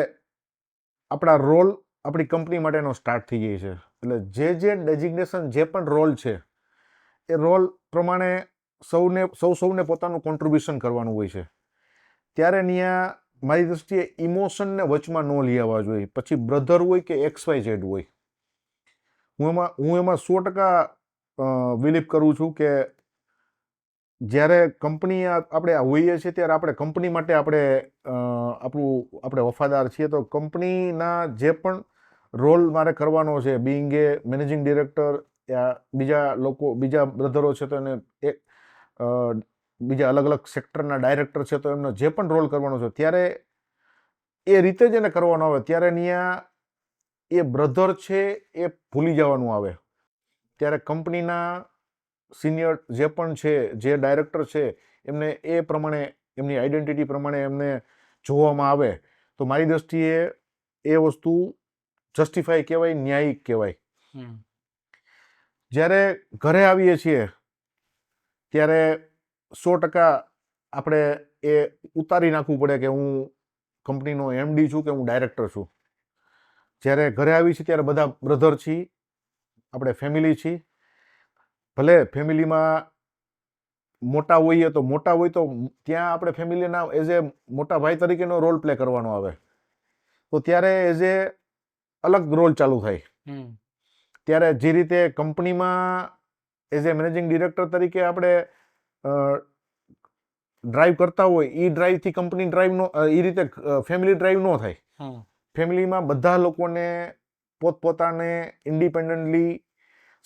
આપણા રોલ આપણી કંપની માટેનો સ્ટાર્ટ થઈ જાય છે. એટલે જે ડેઝિગ્નેશન જે પણ રોલ છે, એ રોલ પ્રમાણે સૌને પોતાનું કોન્ટ્રીબ્યુશન કરવાનું હોય છે. ત્યારે ત્યાં મારી દૃષ્ટિએ ઇમોશનને વચમાં ન લઈ આવવા જોઈએ. પછી બ્રધર હોય કે XYZ હોય, હું એમાં 100% બિલીવ કરું છું કે જ્યારે કંપની આપણે હોઈએ છીએ ત્યારે આપણે કંપની માટે આપણે વફાદાર છીએ. તો કંપનીના જે પણ રોલ મારે કરવાનો છે, બિંગ એ મેનેજિંગ ડિરેક્ટર, યા બીજા બ્રધરો છે તો એને બીજા અલગ અલગ સેક્ટરના ડાયરેક્ટર છે તો એમનો જે પણ રોલ કરવાનો છે, ત્યારે એ રીતે જ એને કરવાનો આવે. ત્યારે ત્યાં એ બ્રધર છે એ ભૂલી જવાનું આવે. ત્યારે કંપનીના સિનિયર જે પણ છે, જે ડાયરેક્ટર છે, એમને એ પ્રમાણે એમની આઈડેન્ટિટી પ્રમાણે એમને જોવામાં આવે તો મારી દ્રષ્ટિએ એ વસ્તુ જસ્ટિફાઈ કહેવાય, ન્યાયિક કહેવાય. જ્યારે ઘરે આવીએ છીએ ત્યારે 100% આપણે એ ઉતારી નાખવું પડે કે હું કંપનીનો MD છું કે હું ડાયરેક્ટર છું. જ્યારે ઘરે આવી છીએ ત્યારે બધા બ્રધર છીએ, આપણે ફેમિલી છીએ. ભલે ફેમિલીમાં મોટા હોય તો ત્યાં આપણે ફેમિલીના એઝ એ મોટા ભાઈ તરીકેનો રોલ પ્લે કરવાનો આવે. તો ત્યારે એઝ એ અલગ રોલ ચાલુ થાય. ત્યારે જે રીતે કંપનીમાં એઝ એ મેનેજિંગ ડિરેક્ટર તરીકે આપણે ડ્રાઈવ કરતા હોય, એ ડ્રાઈવથી કંપની ડ્રાઈવ એ રીતે ફેમિલી ડ્રાઈવ ન થાય. ફેમિલીમાં બધા લોકોને પોતપોતાને ઇન્ડિપેન્ડન્ટલી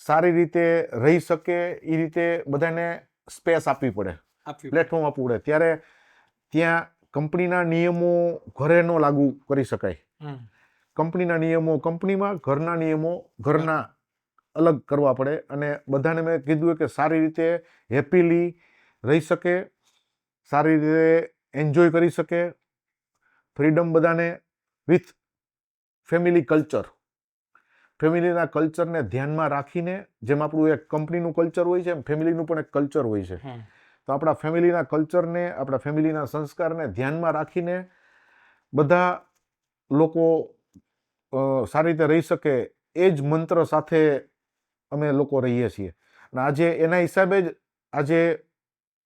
સારી રીતે રહી શકે એ રીતે બધાને સ્પેસ આપવી પડે, પ્લેટફોર્મ આપવું પડે. ત્યારે ત્યાં કંપનીના નિયમો ઘરે ન લાગુ કરી શકાય. કંપનીના નિયમો કંપનીમાં, ઘરના નિયમો ઘરના અલગ કરવા પડે. અને બધાને મેં કીધું કે સારી રીતે હેપીલી રહી શકે, સારી રીતે એન્જોય કરી શકે, ફ્રીડમ બધાને વિથ ફેમિલી કલ્ચર. ફેમિલીના કલ્ચરને ધ્યાનમાં રાખીને, જેમ આપણું એક કંપનીનું કલ્ચર હોય છે, એમ ફેમિલીનું પણ એક કલ્ચર હોય છે. તો આપણા ફેમિલીના કલ્ચરને, આપણા ફેમિલીના સંસ્કારને ધ્યાનમાં રાખીને બધા લોકો સારી રીતે રહી શકે એ જ મંત્ર સાથે અમે લોકો રહીએ છીએ. અને આજે એના હિસાબે જ આજે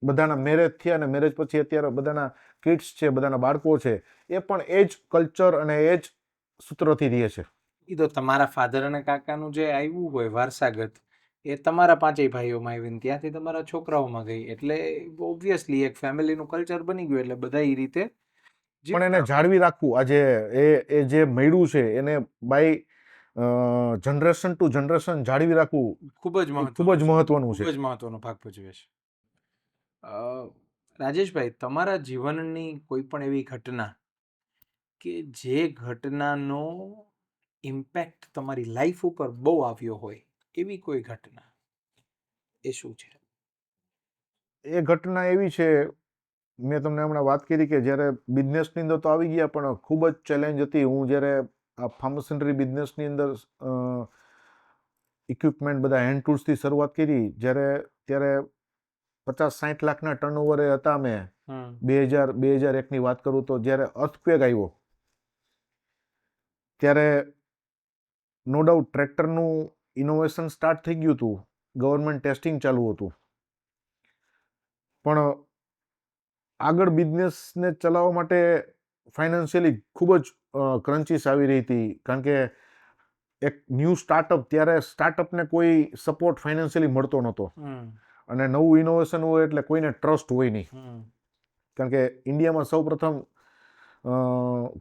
બધાના મેરેજ થયા અને મેરેજ પછી અત્યારે બધાના કિડ્સ છે, બધાના બાળકો છે, એ પણ એ જ કલ્ચર અને એ જ સૂત્રથી રહે છે. એ તો તમારા ફાધર અને કાકાનું જે આવ્યું હોય વારસાગત, એ તમારા પાંચેય ભાઈઓમાં આવીને ત્યાંથી તમારા છોકરાઓમાં ગઈ. એટલે ઓબ્વિયસલી એક ફેમિલીનું કલ્ચર બની ગયું. એટલે બધા એ રીતે પણ એને જાળવી રાખવું. આજે એ જે મળ્યું છે એને બાય જનરેશન ટુ જનરેશન જાળવી રાખવું ખૂબ જ ખૂબ જ મહત્વનું મહત્વનું છે. ખૂબ જ મહત્વનો ભાગ ભજવે છે. રાજેશભાઈ, તમારા જીવનની કોઈ પણ એવી ઘટના કે જે ઘટનાનો ઇમ્પેક્ટ તમારી લાઈફ ઉપર બહુ આવ્યો હોય, એવી કોઈ ઘટના, એ શું છે? એ ઘટના એવી છે, મેં તમને હમણાં વાત કરી કે જ્યારે બિઝનેસની અંદર તો આવી ગયા, પણ ખૂબ જ ચેલેન્જ હતી. હું જ્યારે આ ફાર્માસ્યુટિકલ બિઝનેસની અંદર ઇક્વિપમેન્ટ બધા હેન્ડ ટૂલ્સથી શરૂઆત કરી, ત્યારે 50-60 લાખના ટર્નઓવરે હતા અમે. 2001ની વાત કરું તો જ્યારે અર્થક્વેક આવ્યો ત્યારે નો ડાઉટ ટ્રેક્ટરનું ઇનોવેશન સ્ટાર્ટ થઈ ગયું હતું, ગવર્મેન્ટ ટેસ્ટિંગ ચાલુ હતું, પણ આગળ બિઝનેસને ચલાવવા માટે ફાઇનાન્શિયલી ખૂબ જ ક્રન્ચીસ આવી રહી હતી. કારણ કે એક ન્યૂ સ્ટાર્ટઅપ, ત્યારે સ્ટાર્ટઅપને કોઈ સપોર્ટ ફાઇનાન્શિયલી મળતો નહોતો, અને નવું ઇનોવેશન હોય એટલે કોઈને ટ્રસ્ટ હોય નહીં. કારણ કે ઇન્ડિયામાં સૌપ્રથમ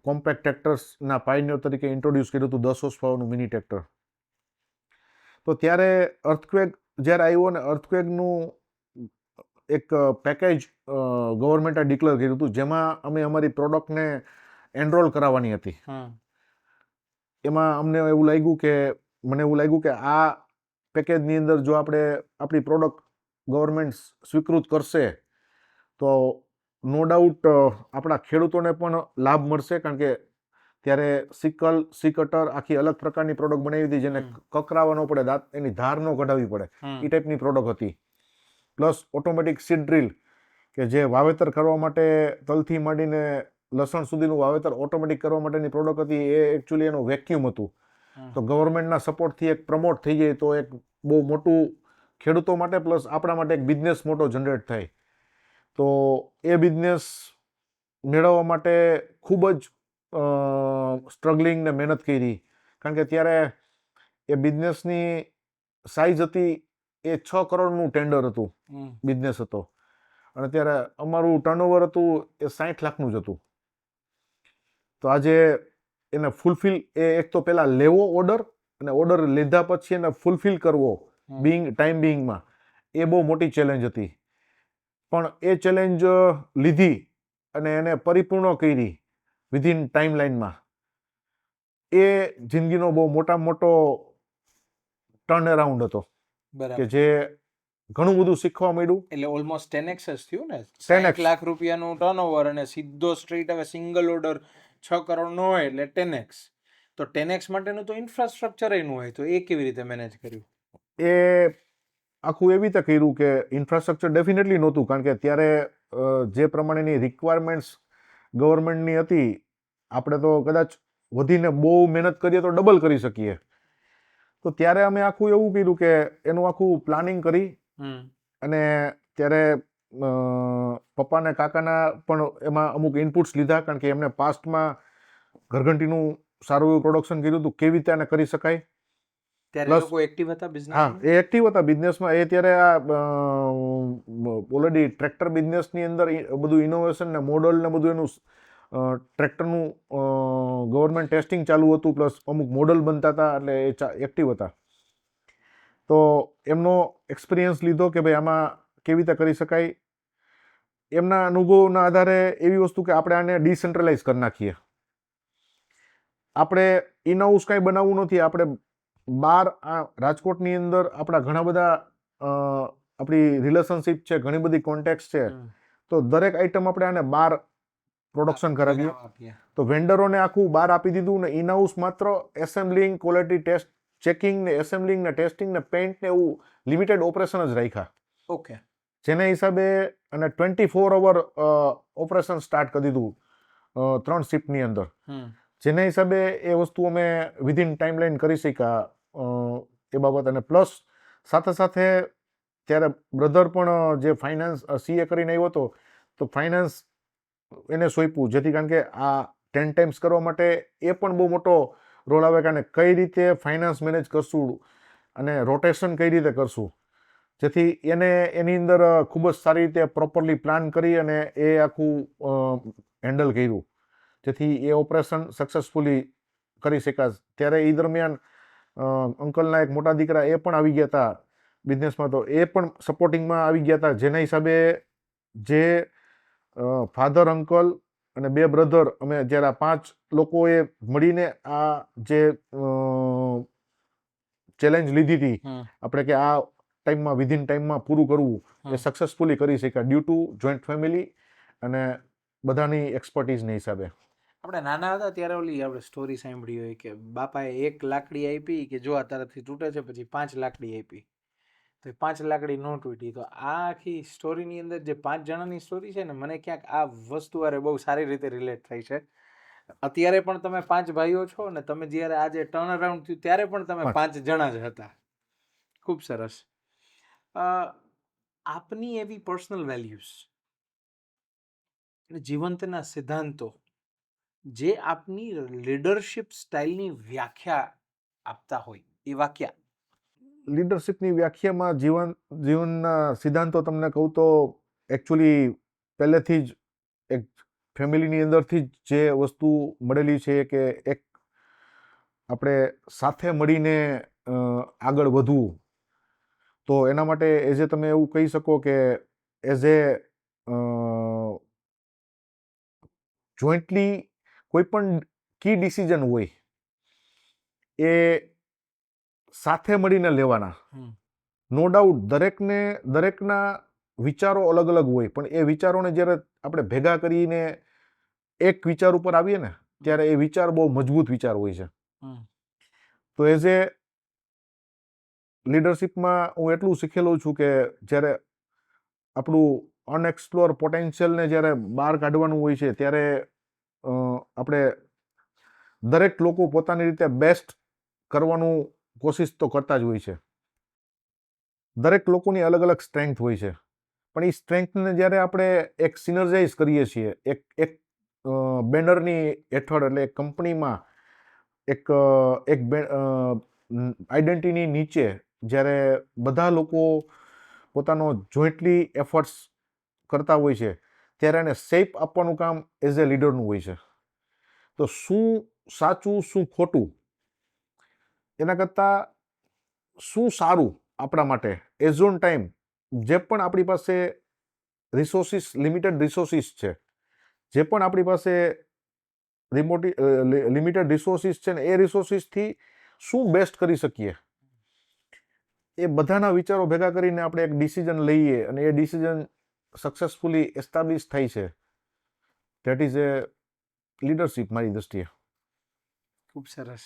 કોમ્પેક્ટ ટ્રેક્ટર્સના પાયનિયર તરીકે ઇન્ટ્રોડ્યુસ કર્યું હતું 10 હોર્સ પાવરનું મિની ટ્રેક્ટર. તો ત્યારે અર્થક્વેક જ્યારે આવ્યો ને અર્થક્વેકનું એક પેકેજ ગવર્મેન્ટે ડિક્લેર કર્યું હતું, જેમાં અમે અમારી પ્રોડક્ટને એનરોલ કરાવવાની હતી. એમાં મને એવું લાગ્યું કે આ પેકેજની અંદર જો આપણે આપણી પ્રોડક્ટ ગવર્મેન્ટ સ્વીકૃત કરશે તો નો ડાઉટ આપણા ખેડૂતોને પણ લાભ મળશે. કારણ કે ત્યારે સી કટર આખી અલગ પ્રકારની પ્રોડક્ટ બનાવી હતી, જેને કકરાવા ન પડે, દાંત એની ધાર ન કઢાવવી પડે, એ ટાઈપની પ્રોડક્ટ હતી. પ્લસ ઓટોમેટિક સીડ ડ્રીલ, કે જે વાવેતર કરવા માટે તલથી માંડીને લસણ સુધીનું વાવેતર ઓટોમેટિક કરવા માટેની પ્રોડક્ટ હતી. એ એકચ્યુઅલી એનું વેક્યુમ હતું. તો ગવર્મેન્ટના સપોર્ટથી એક પ્રમોટ થઈ જાય તો એક બહુ મોટું ખેડૂતો માટે પ્લસ આપણા માટે એક બિઝનેસ મોટો જનરેટ થાય. તો એ બિઝનેસ મેળવવા માટે ખૂબ જ સ્ટ્રગલિંગ ને મહેનત કરી. કારણ કે ત્યારે એ બિઝનેસની સાઇઝ હતી, એ 6 કરોડનું ટેન્ડર હતું, બિઝનેસ હતો. અને ત્યારે અમારું ટર્નઓવર હતું એ 60 લાખનું જ હતું. તો આજે એને ફૂલફિલ, એ એક તો પહેલાં લેવો ઓર્ડર, અને ઓર્ડર લીધા પછી એને ફૂલફિલ કરવો ટાઈમ બિંગમાં, એ બહુ મોટી ચેલેન્જ હતી. પણ એ ચેલેન્જ લીધી અને એને પરિપૂર્ણ કરી વિધિન ટાઈમ લાઈનમાં. એ જિંદગીનો બહુ મોટામાં મોટો ટર્ન અરાઉન્ડ હતો, કે જે ઘણું બધું શીખવા મળ્યું. એટલે ઓલમોસ્ટ 10x જ થયું ને. 10x. 60 લાખ રૂપિયાનું ટર્નઓવર અને સીધો સ્ટ્રેટ હવે સિંગલ ઓર્ડર 6 કરોડનો હોય એટલે 10x. તો 10x માટેનું તો ઇન્ફ્રાસ્ટ્રક્ચર એનું હોય, તો એ કેવી રીતે મેનેજ કર્યું? એ આખું એવી રીતે કર્યું કે ઇન્ફ્રાસ્ટ્રક્ચર ડેફિનેટલી નહોતું, કારણ કે ત્યારે જે પ્રમાણેની રિક્વાયરમેન્ટ્સ ગવર્મેન્ટની હતી, આપણે તો કદાચ વધીને બહુ મહેનત કરીએ તો ડબલ કરી શકીએ. તો ત્યારે અમે આખું એવું કર્યું કે એનું આખું પ્લાનિંગ કરી, અને ત્યારે પપ્પા ને કાકાના પણ એમાં અમુક ઇનપુટ્સ લીધા, કારણ કે એમને પાસ્ટમાં ઘરઘંટીનું સારું એવું પ્રોડક્શન કર્યું હતું, કેવી રીતે આને કરી શકાય. ત્યારે લોકો એક્ટિવ હતા બિઝનેસ? હા, એ એક્ટિવ હતા બિઝનેસમાં. એ ત્યારે આ ઓલરેડી ટ્રેક્ટર બિઝનેસની અંદર બધું ઇનોવેશન ને મોડલ ને બધું એનું ટ્રેક્ટરનું ગવર્મેન્ટ ટેસ્ટિંગ ચાલુ હતું, પ્લસ અમુક મોડલ બનતા હતા, એટલે એ એક્ટિવ હતા. તો એમનો એક્સપિરિયન્સ લીધો કે ભાઈ આમાં કેવી રીતે કરી શકાય. એમના અનુભવના આધારે એવી વસ્તુ કે આપણે આને ડિસેન્ટ્રલાઇઝ કરી નાખીએ. આપણે ઇનહાઉસ કાંઈ બનાવવું નથી. આપણે બહાર રાજકોટની અંદર આપણા ઘણા બધા આપણી રિલેશનશિપ છે, ઘણી બધી કોન્ટેક્ટ છે. તો દરેક આઈટમ આપણે આને બહાર પ્રોડક્શન કરાવીએ. તો વેન્ડરોને આખું બહાર આપી દીધું, ને ઇનહાઉસ માત્ર એસેમ્બલિંગ, ક્વોલિટી ટેસ્ટ ચેકિંગ ને એસેમ્બલિંગ ને ટેસ્ટિંગ ને પેઇન્ટ ને એવું લિમિટેડ ઓપરેશન જ રાખ્યા. ઓકે. જેના હિસાબે અને 24 અવર ઓપરેશન સ્ટાર્ટ કરી દીધું 3 શિફ્ટની અંદર. જેના હિસાબે એ વસ્તુ અમે વિધિન ટાઈમલાઈન કરી શક્યા એ બાબત. અને પ્લસ સાથે સાથે ત્યારે બ્રધર પણ જે ફાઇનાન્સ CA કરીને આવ્યો હતો, તો ફાઇનાન્સ એને સોંપ્યું, જેથી કારણ કે આ 10 ટાઈમ્સ કરવા માટે એ પણ બહુ મોટો રોલ આવે, કારણ કઈ રીતે ફાઇનાન્સ મેનેજ કરશું અને રોટેશન કઈ રીતે કરશું, જેથી એને એની અંદર ખૂબ જ સારી રીતે પ્રોપરલી પ્લાન કરી અને એ આખું હેન્ડલ કર્યું, જેથી એ ઓપરેશન સક્સેસફુલી કરી શકાય. ત્યારે એ દરમિયાન અંકલના એક મોટા દીકરા એ પણ આવી ગયા હતા બિઝનેસમાં, તો એ પણ સપોર્ટિંગમાં આવી ગયા હતા. જેના હિસાબે જે ફાધર, અંકલ અને 2 બ્રધર, અમે જ્યારે આ 5 લોકોએ મળીને આ જે ચેલેન્જ લીધી હતી આપણે કે આ ટાઈમમાં વિધિન ટાઈમમાં પૂરું કરવું, એ સક્સેસફુલી કરી શક્યા ડ્યુ ટુ જોઈન્ટ ફેમિલી અને બધાની એક્સપર્ટીઝના હિસાબે. આપણે નાના હતા ત્યારે ઓલી આપણે સ્ટોરી સાંભળી હોય કે બાપાએ 1 લાકડી આપી કે જો આ તારાથી તૂટે છે, પછી 5 લાકડી આપી તો 5 લાકડી ન તૂટી. તો આ આખી સ્ટોરીની અંદર જે 5 જણાની સ્ટોરી છે ને, મને ક્યાંક આ વસ્તુ અરે બહુ સારી રીતે રિલેટ થઈ છે. અત્યારે પણ તમે 5 ભાઈઓ છો, ને તમે જ્યારે આજે ટર્ન અરાઉન્ડ થયું ત્યારે પણ તમે 5 જણા જ હતા. ખૂબ સરસ. આપની એવી પર્સનલ વેલ્યુઝ, જીવંતના સિદ્ધાંતો જે આપની લીડરશિપ સ્ટાઇલની વ્યાખ્યા આપતા હોય એ વાક્યા. લીડરશિપની વ્યાખ્યામાં જીવનના સિદ્ધાંતો તમને કહું તો એકચ્યુઅલી પહેલેથી જ એક ફેમિલીની અંદરથી જ જે વસ્તુ મળેલી છે કે એક આપણે સાથે મળીને આગળ વધવું. તો એના માટે એઝ એ તમે એવું કહી શકો કે એઝ એ જોઈન્ટલી કોઈ પણ કી ડિસિઝન હોય એ સાથે મળીને લેવાના. નો ડાઉટ દરેકના વિચારો અલગ અલગ હોય, પણ એ વિચારોને જ્યારે આપણે ભેગા કરીને એક વિચાર ઉપર આવીએ ને ત્યારે એ વિચાર બહુ મજબૂત વિચાર હોય છે. તો એઝ એ લીડરશિપમાં હું એટલું શીખેલો છું કે જ્યારે આપણું અનએક્સપ્લોર પોટેન્શિયલને જ્યારે બહાર કાઢવાનું હોય છે ત્યારે આપણે દરેક લોકો પોતાની રીતે બેસ્ટ કરવાનું કોશિશ તો કરતા જ હોય છે. દરેક લોકોની અલગ અલગ સ્ટ્રેન્થ હોય છે, પણ એ સ્ટ્રેન્થને જ્યારે આપણે એક સિનર્જાઇઝ કરીએ છીએ એક બેનરની હેઠળ, એટલે એક કંપનીમાં એક આઈડેન્ટિટીની નીચે જ્યારે બધા લોકો પોતાનો જોઈન્ટલી એફર્ટ્સ કરતા હોય છે ત્યારે એને શેપ આપવાનું કામ એઝ એ લીડરનું હોય છે. તો શું સાચું શું ખોટું એના કરતાં શું સારું આપણા માટે એઝ ઓન ટાઈમ, જે પણ આપણી પાસે રિસોર્સિસ, લિમિટેડ રિસોર્સિસ છે, જે પણ આપણી પાસે લિમિટેડ રિસોર્સિસ છે ને એ રિસોર્સિસથી શું બેસ્ટ કરી શકીએ, એ બધાના વિચારો ભેગા કરીને આપણે એક ડિસિઝન લઈએ અને એ ડિસિઝન સક્સેસફુલી એસ્ટાબ્લિશ થાય છે. ધેટ ઇઝ એ લીડરશિપ મારી દ્રષ્ટિએ. ખૂબ સરસ.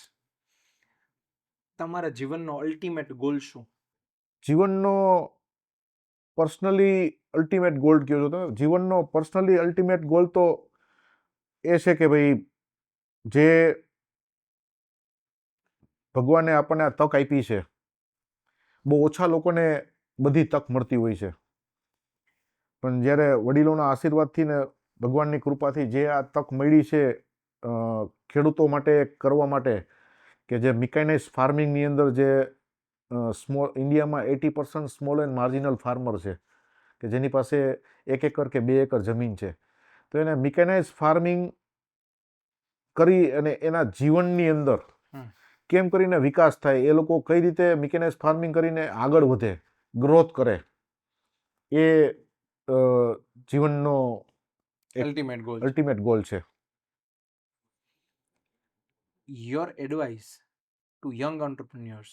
તમારા જીવનનો અલ્ટિમેટ ગોલ શું? જીવનનો પર્સનલી અલ્ટિમેટ ગોલ કહો છો તમે? જીવનનો પર્સનલી અલ્ટિમેટ ગોલ તો એ છે કે ભાઈ જે ભગવાને આપણને આ તક આપી છે, બહુ ઓછા લોકોને બધી તક મળતી હોય છે, પણ જ્યારે વડીલોના આશીર્વાદથી ને ભગવાનની કૃપાથી જે આ તક મળી છે ખેડૂતો માટે કરવા માટે, કે જે મિકેનાઇઝ ફાર્મિંગની અંદર જે ઇન્ડિયામાં 80% સ્મોલ એન્ડ માર્જિનલ ફાર્મર છે કે જેની પાસે 1 એકર કે 2 એકર જમીન છે, તો એને મિકેનાઇઝ ફાર્મિંગ કરી અને એના જીવનની અંદર કેમ કરીને વિકાસ થાય, એ લોકો કઈ રીતે મિકેનાઇઝ ફાર્મિંગ કરીને આગળ વધે, ગ્રોથ કરે, એ જીવનનો અલ્ટિમેટ ગોલ છે. Your advice to young entrepreneurs?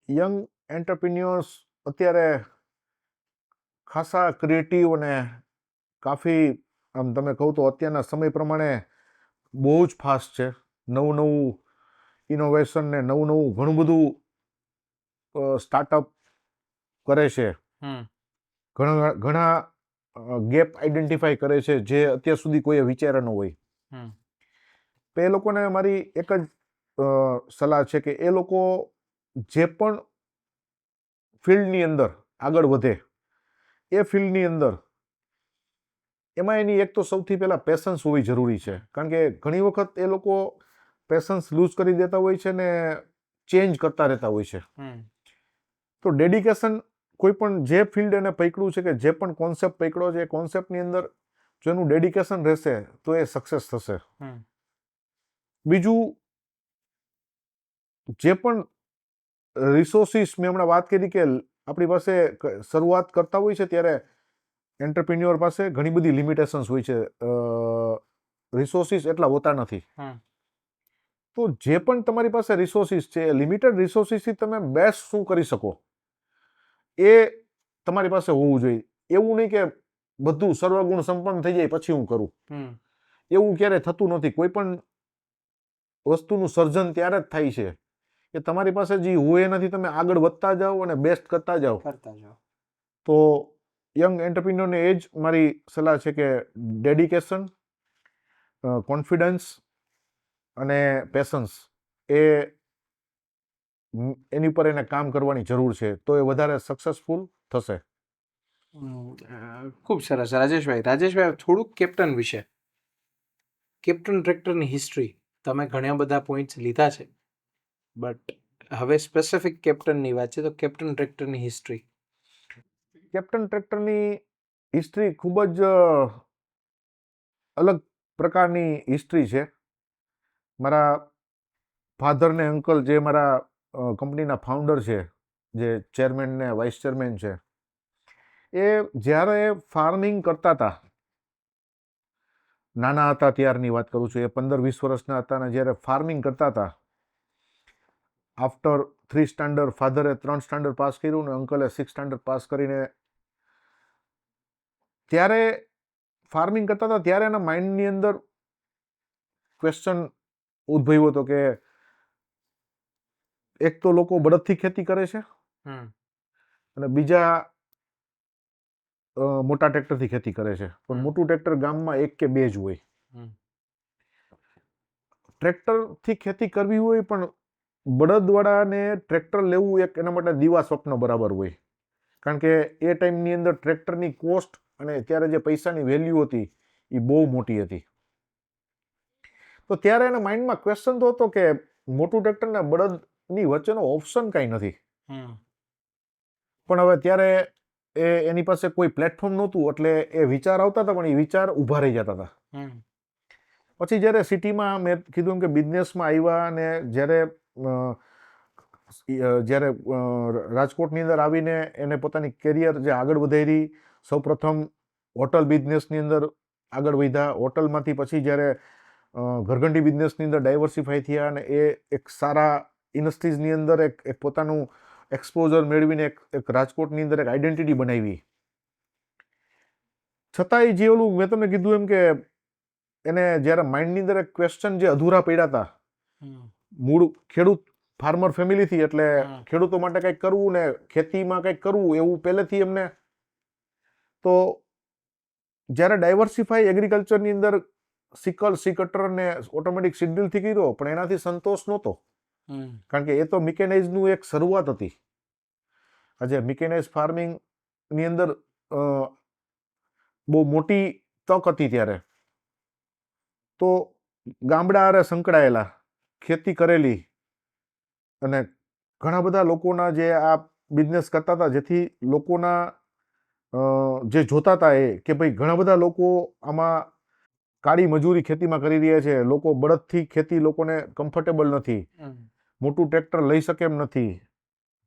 Young entrepreneurs અત્યારે ખાસા ક્રિએટિવ અને કાફી, આમ તમે કહું તો અત્યારના સમય પ્રમાણે બહુ જ ફાસ્ટ છે. નવું ઇનોવેશન ને નવું ઘણું બધું સ્ટાર્ટઅપ કરે છે. ઘણા ગેપ આઈડેન્ટિફાઈ કરે છે જે અત્યાર સુધી કોઈએ વિચાર્યા ન હોય. તો એ લોકોને મારી એક જ સલાહ છે કે એ લોકો જે પણ ફિલ્ડની અંદર આગળ વધે, એ ફિલ્ડની અંદર એમાં એની એક તો સૌથી પહેલાં પેશન્સ હોવી જરૂરી છે, કારણ કે ઘણી વખત એ લોકો પેશન્સ લૂઝ કરી દેતા હોય છે ને ચેન્જ કરતા રહેતા હોય છે. તો ડેડિકેશન, કોઈ પણ જે ફિલ્ડ એને પકડ્યું છે, કે જે પણ કોન્સેપ્ટ પકડ્યો છે, એ કોન્સેપ્ટની અંદર જો એનું ડેડિકેશન રહેશે તો એ સક્સેસ થશે. બીજું, જે પણ રિસોર્સિસ મેં હમણાં વાત કરી કે આપણી પાસે શરૂઆત કરતા હોય છે ત્યારે એન્ટરપ્રિન્યોર પાસે ઘણી બધી લિમિટેશન્સ હોય છે, રિસોર્સિસ એટલા હોતા નથી. તો જે પણ તમારી પાસે રિસોર્સિસ છે, લિમિટેડ રિસોર્સિસથી તમે બેસ્ટ શું કરી શકો એ તમારી પાસે હોવું જોઈએ. એવું નહીં કે બધું સર્વગુણ સંપન્ન થઈ જાય પછી હું કરું, એવું ક્યારેય થતું નથી. કોઈ પણ વસ્તુનું સર્જન ત્યારે જ થાય છે કે તમારી પાસે જે હોય એનાથી તમે આગળ વધતા જાઓ અને બેસ્ટ કરતા જાઓ. તો યંગ એન્ટરપ્રિન્યોરને એ જ મારી સલાહ છે કે ડેડિકેશન, કોન્ફિડન્સ અને પેશન્સ, એની પર એને કામ કરવાની જરૂર છે, તો એ વધારે સક્સેસફુલ થશે. ખૂબ સરસ રાજેશભાઈ. થોડુંક કેપ્ટન વિશે, કેપ્ટન ટ્રેક્ટરની હિસ્ટ્રી તમે ઘણા બધા પોઈન્ટ્સ લીધા છે, બટ હવે સ્પેસિફિક કેપ્ટનની વાત છે, તો કેપ્ટન ટ્રેક્ટરની હિસ્ટ્રી. કેપ્ટન ટ્રેક્ટરની હિસ્ટ્રી ખૂબ જ અલગ પ્રકારની હિસ્ટ્રી છે. મારા ફાધર ને અંકલ જે મારા કંપનીના ફાઉન્ડર છે, જે ચેરમેન ને વાઇસ ચેરમેન છે, એ જ્યારે ફાર્મિંગ કરતા હતા, નાના હતા ત્યારની વાત કરું છું, એ 15-20 વર્ષના હતા ને જ્યારે ફાર્મિંગ કરતા હતા, આફ્ટર 3 સ્ટાન્ડર્ડ ફાધરે 3 સ્ટાન્ડર્ડ પાસ કર્યું ને અંકલે 6 સ્ટાન્ડર્ડ પાસ કરીને ત્યારે ફાર્મિંગ કરતા હતા, ત્યારે એના માઇન્ડની અંદર ક્વેશ્ચન ઉદ્ભવ્યો હતો કે એક તો લોકો બળદથી ખેતી કરે છે અને બીજા મોટા ટ્રેક્ટરથી ખેતી કરે છે, પણ મોટું ટ્રેક્ટર ગામમાં 1 કે 2 જ હોય. ટ્રેક્ટરથી ખેતી કરવી હોય પણ બળદવાળાને ટ્રેક્ટર લેવું એક એના માટે દીવા સ્વપ્ન બરાબર હોય, કારણ કે એ ટાઈમની અંદર ટ્રેક્ટરની કોસ્ટ અને ત્યારે જે પૈસાની વેલ્યુ હતી એ બહુ મોટી હતી. તો ત્યારે એના માઇન્ડમાં ક્વેશ્ચન તો હતો કે મોટું ટ્રેક્ટર ને બળદની વચ્ચેનો ઓપ્શન કાંઈ નથી. પણ હવે ત્યારે એની પાસે કોઈ પ્લેટફોર્મ નહોતું, એટલે એ વિચાર આવતા હતા પણ એ વિચાર ઊભા રહી જતા હતા. પછી જ્યારે સિટીમાં મેં કીધું એમ કે બિઝનેસમાં આવ્યા અને જ્યારે રાજકોટની અંદર આવીને એને પોતાની કેરિયર જે આગળ વધારી, સૌપ્રથમ હોટલ બિઝનેસની અંદર આગળ વધ્યા, હોટલમાંથી પછી જ્યારે ઘરઘંટી બિઝનેસની અંદર ડાયવર્સિફાઈ થયા અને એ એક સારા ઇન્ડસ્ટ્રીઝની અંદર એક પોતાનું એક્સપોઝર મેળવીને એક રાજકોટની અંદર એક આઈડેન્ટિટી બનાવી. છતાંય જે ઓલું મેં તમને કીધું એમ કે એને જ્યારે માઇન્ડની અંદર એક ક્વેશ્ચન જે અધૂરા પડ્યા હતા, મૂળ ખેડૂત ફાર્મર ફેમિલીથી, એટલે ખેડૂતો માટે કંઈક કરવું ને ખેતીમાં કંઈક કરવું એવું પહેલેથી એમને. તો જ્યારે ડાયવર્સિફાઈ એગ્રીકલ્ચરની અંદર સિકલ, સી કટર ને ઓટોમેટિક સીડ્રીલથી કર્યો, પણ એનાથી સંતોષ નહોતો, કારણ કે એ તો મિકેનાઇઝનું એક શરૂઆત હતી. આજે મિકેનાઇઝ ફાર્મિંગની અંદર બહુ મોટી તક હતી ત્યારે. તો ગામડા હારે સંકળાયેલા, ખેતી કરેલી અને ઘણા બધા લોકોના જે આ બિઝનેસ કરતા હતા, જેથી લોકોના જે જોતા હતા એ કે ભાઈ ઘણા બધા લોકો આમાં કાળી મજૂરી ખેતીમાં કરી રહ્યા છે, લોકો બળદથી ખેતી લોકોને કમ્ફર્ટેબલ નથી, મોટું ટ્રેક્ટર લઈ શકે એમ નથી,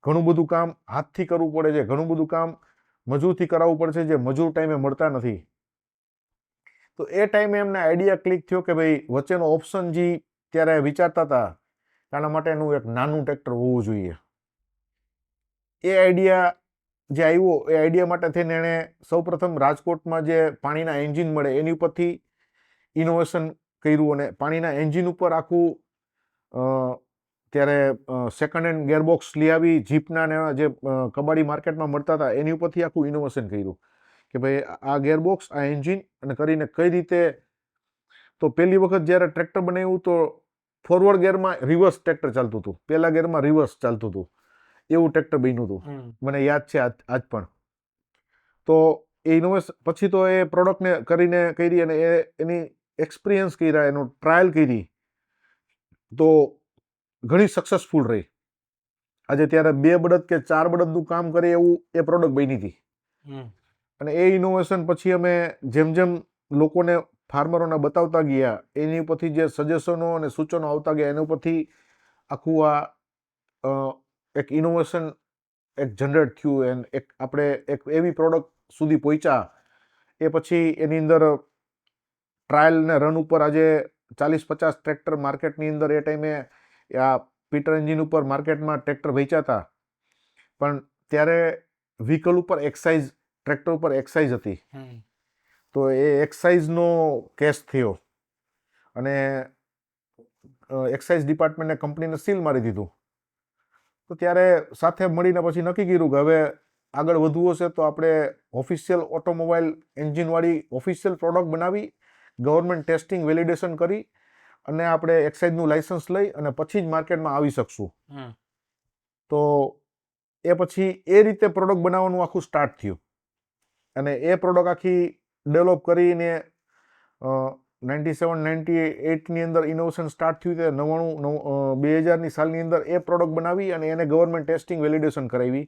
ઘણું બધું કામ હાથથી કરવું પડે છે, ઘણું બધું કામ મજૂરથી કરાવવું પડે છે, જે મજૂર ટાઈમે મળતા નથી. તો એ ટાઈમે એમને આઈડિયા ક્લિક થયો કે ભાઈ વચ્ચેનો ઓપ્શન જે ત્યારે વિચારતા હતા, આના માટેનું એક નાનું ટ્રેક્ટર હોવું જોઈએ. એ આઈડિયા જે આવ્યો, એ આઈડિયા માટે થઈને એણે સૌપ્રથમ રાજકોટમાં જે પાણીના એન્જિન મળે એની ઉપરથી ઇનોવેશન કર્યું અને પાણીના એન્જિન ઉપર આખું ત્યારે સેકન્ડ હેન્ડ ગેરબોક્સ લઈ આવી, જીપના ને જે કબાડી માર્કેટમાં મળતા હતા એની ઉપરથી આખું ઇનોવેશન કર્યું કે ભાઈ આ ગેરબોક્સ, આ એન્જિન અને કરીને કઈ રીતે. તો પહેલી વખત જ્યારે ટ્રેક્ટર બનાવ્યું તો ફોરવર્ડ ગેરમાં રિવર્સ ટ્રેક્ટર ચાલતું હતું, પહેલા ગેરમાં રિવર્સ ચાલતું હતું, એવું ટ્રેક્ટર બન્યું હતું, મને યાદ છે આજ પણ. તો એ ઇનોવેશન પછી તો એ પ્રોડક્ટને કરી અને એની એક્સપિરિયન્સ કર્યા, એનું ટ્રાયલ કરી, તો ઘણી સક્સેસફુલ રહી. આજે ત્યારે 2 બળદ કે 4 બળદનું કામ કરે એવું એ પ્રોડક્ટ બની હતી. અને એ ઇનોવેશન પછી અમે જેમ જેમ લોકોને, ફાર્મરોને બતાવતા ગયા, એની ઉપરથી જે સજેશનો અને સૂચનો આવતા ગયા, એના ઉપરથી આખું આ એક ઇનોવેશન એક જનરેટ થયું અને આપણે એક એવી પ્રોડક્ટ સુધી પહોંચ્યા. એ પછી એની અંદર ટ્રાયલ ને રન ઉપર આજે 40-50 ટ્રેક્ટર માર્કેટની અંદર એ ટાઈમે આ પીટર એન્જિન ઉપર માર્કેટમાં ટ્રેક્ટર વેચાતા, પણ ત્યારે વ્હીકલ ઉપર એક્સાઇઝ, ટ્રેક્ટર ઉપર એક્સાઇઝ હતી. તો એ એક્સાઇઝનો કેસ થયો અને એક્સાઇઝ ડિપાર્ટમેન્ટને કંપનીને સીલ મારી દીધું. તો ત્યારે સાથે મળીને પછી નક્કી કર્યું કે હવે આગળ વધવું હશે તો આપણે ઓફિશિયલ ઓટોમોબાઈલ એન્જિનવાળી ઓફિશિયલ પ્રોડક્ટ બનાવી, ગવર્મેન્ટ ટેસ્ટિંગ વેલિડેશન કરી અને આપણે એક્સાઇઝનું લાઇસન્સ લઈ અને પછી જ માર્કેટમાં આવી શકશું. તો એ પછી એ રીતે પ્રોડક્ટ બનાવવાનું આખું સ્ટાર્ટ થયું અને એ પ્રોડક્ટ આખી ડેવલપ કરીને 97-98ની અંદર ઇનોવેશન સ્ટાર્ટ થયું તે 2000ની સાલની અંદર એ પ્રોડક્ટ બનાવી અને એને ગવર્મેન્ટ ટેસ્ટિંગ વેલિડેશન કરાવી.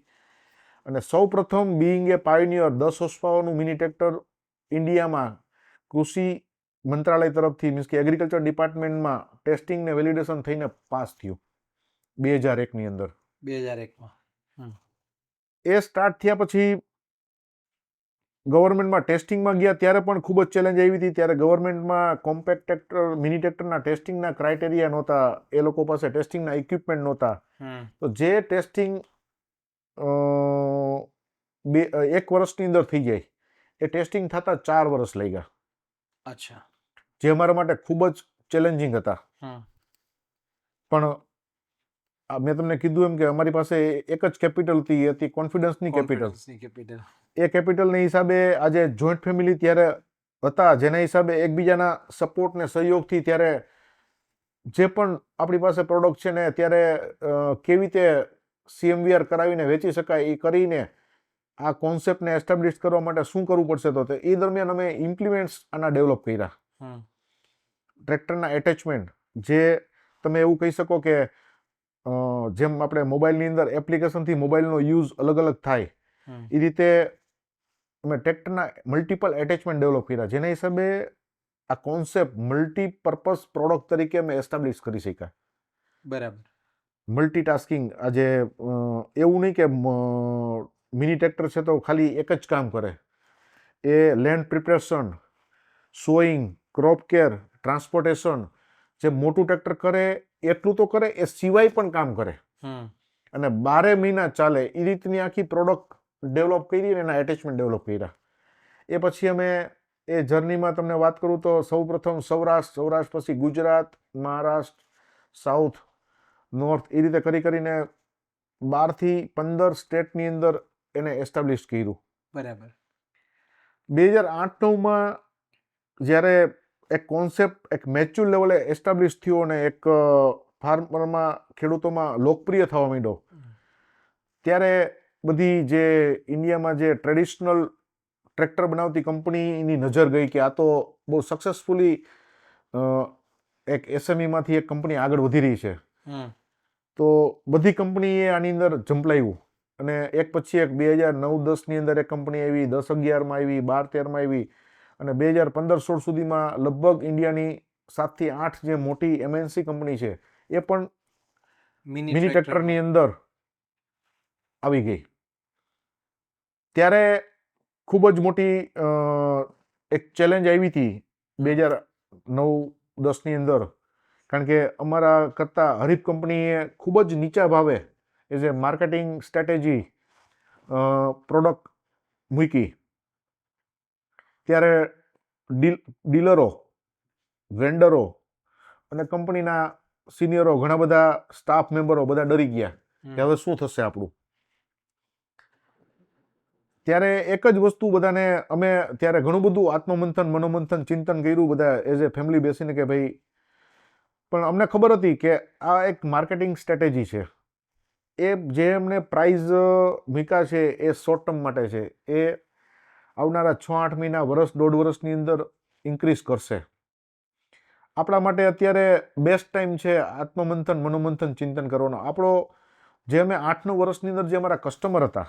અને સૌ પ્રથમ બિંગ એ પાયોનિયર 10 હોર્સ પાવરનું મિની ટ્રેક્ટર ઇન્ડિયામાં કૃષિ મંત્રાલય તરફથી મીન્સ કે એગ્રીકલ્ચર ડિપાર્ટમેન્ટમાં ટેસ્ટિંગ ને વેલિડેશન થઈને પાસ થયું 2001ની અંદર. 2001માં એ સ્ટાર્ટ થયા પછી ગવર્મેન્ટમાં ટેસ્ટિંગમાં ગયા ત્યારે પણ ખૂબ જ ચેલેન્જ આવી હતી. ત્યારે ગવર્મેન્ટમાં કોમ્પેક્ટ ટ્રેક્ટર મિની ટ્રેક્ટરના ટેસ્ટિંગના ક્રાઇટેરિયા નહોતા, એ લોકો પાસે ટેસ્ટિંગના ઇક્વિપમેન્ટ નહોતા. તો જે ટેસ્ટિંગ 1 વર્ષની અંદર થઈ જાય એ ટેસ્ટિંગ થતા 4 વર્ષ લઈ ગયા. અચ્છા. જે અમારા માટે ખૂબ જ ચેલેન્જિંગ હતા. પણ મેં તમને કીધું એમ કે અમારી પાસે એક જ કેપિટલ હતી, એ હતી કોન્ફિડન્સની કેપિટલ. એ કેપિટલને હિસાબે આજે જોઈન્ટ ફેમિલી ત્યારે હતા, જેના હિસાબે એકબીજાના સપોર્ટ ને સહયોગથી ત્યારે જે પણ આપણી પાસે પ્રોડક્ટ છે ને ત્યારે કેવી રીતે CMVR કરાવીને વેચી શકાય એ કરીને આ કોન્સેપ્ટને એસ્ટાબ્લિશ કરવા માટે શું કરવું પડશે, તો એ દરમિયાન અમે ઇમ્પ્લિમેન્ટ્સ આના ડેવલપ કર્યા. ટ્રેક્ટરના એટેચમેન્ટ, જે તમે એવું કહી શકો કે જેમ આપણે મોબાઈલની અંદર એપ્લિકેશનથી મોબાઈલનો યુઝ અલગ અલગ થાય એ રીતે અમે ટ્રેક્ટરના મલ્ટિપલ એટેચમેન્ટ ડેવલપ કર્યા, જેના હિસાબે આ કોન્સેપ્ટ મલ્ટીપર્પઝ પ્રોડક્ટ તરીકે અમે એસ્ટાબ્લિશ કરી શક્યા. બરાબર. મલ્ટીટાસ્કિંગ, આજે એવું નહીં કે મિની ટ્રેક્ટર છે તો ખાલી એક જ કામ કરે. એ land preparation, sowing, crop care, transportation, જે મોટું ટ્રેક્ટર કરે એટલું તો કરે, એ સિવાય પણ કામ કરે અને 12 મહિના ચાલે એ રીતની આખી પ્રોડક્ટ ડેવલપ કરી અને એના એટેચમેન્ટ ડેવલપ કર્યા. એ પછી અમે એ જર્નીમાં તમને વાત કરું તો સૌપ્રથમ સૌરાષ્ટ્ર પછી ગુજરાત, મહારાષ્ટ્ર, સાઉથ, નોર્થ, એ રીતે કરીને 12 થી 15 સ્ટેટની અંદર એને એસ્ટાબ્લિશ કર્યું. બરાબર. 2008-9માં જ્યારે એક કોન્સેપ્ટ એક મેચ્યોર લેવલે એસ્ટાબ્લિશ થયો અને એક ફાર્મરમાં ખેડૂતોમાં લોકપ્રિય થવા માંડ્યો, ત્યારે બધી જે ઇન્ડિયામાં જે ટ્રેડિશનલ ટ્રેક્ટર બનાવતી કંપનીની નજર ગઈ કે આ તો બહુ સક્સેસફુલી એક SMEમાંથી એક કંપની આગળ વધી રહી છે. તો બધી કંપનીએ આની અંદર ઝંપલાવ્યું અને એક પછી એક 2009-10ની અંદર એક કંપની આવી, 10-11માં આવી, 12-13માં આવી અને 2015-16 સુધીમાં લગભગ ઇન્ડિયાની 7 થી 8 જે મોટી MNC કંપની છે એ પણ મિની ટ્રેક્ટરની અંદર આવી ગઈ. ત્યારે ખૂબ જ મોટી એક ચેલેન્જ આવી હતી 2009-10ની અંદર, કારણ કે અમારા કરતાં હરીફ કંપનીએ ખૂબ જ નીચા ભાવે as a marketing strategy product મૂકી. ત્યારે ડીલરો, વેન્ડરો અને કંપનીના સિનિયરો, ઘણા બધા સ્ટાફ મેમ્બરો બધા ડરી ગયા કે હવે શું થશે આપણું. ત્યારે એક જ વસ્તુ બધાને, અમે ત્યારે ઘણું બધું આત્મમંથન, મનોમંથન, ચિંતન કર્યું બધા એઝ એ ફેમિલી બેસીને કે ભાઈ, પણ અમને ખબર હતી કે આ એક માર્કેટિંગ સ્ટ્રેટેજી છે. એ જે એમને પ્રાઇઝ મૂક્યા છે એ શોર્ટ ટર્મ માટે છે, એ આવનારા 6-8 મહિના, વર્ષ, 1.5 વર્ષની અંદર ઇન્ક્રીઝ કરશે. આપણા માટે અત્યારે બેસ્ટ ટાઈમ છે આત્મમંથન, મનોમંથન, ચિંતન કરવાનો. આપણો જે અમે 8-9 વર્ષની અંદર જે અમારા કસ્ટમર હતા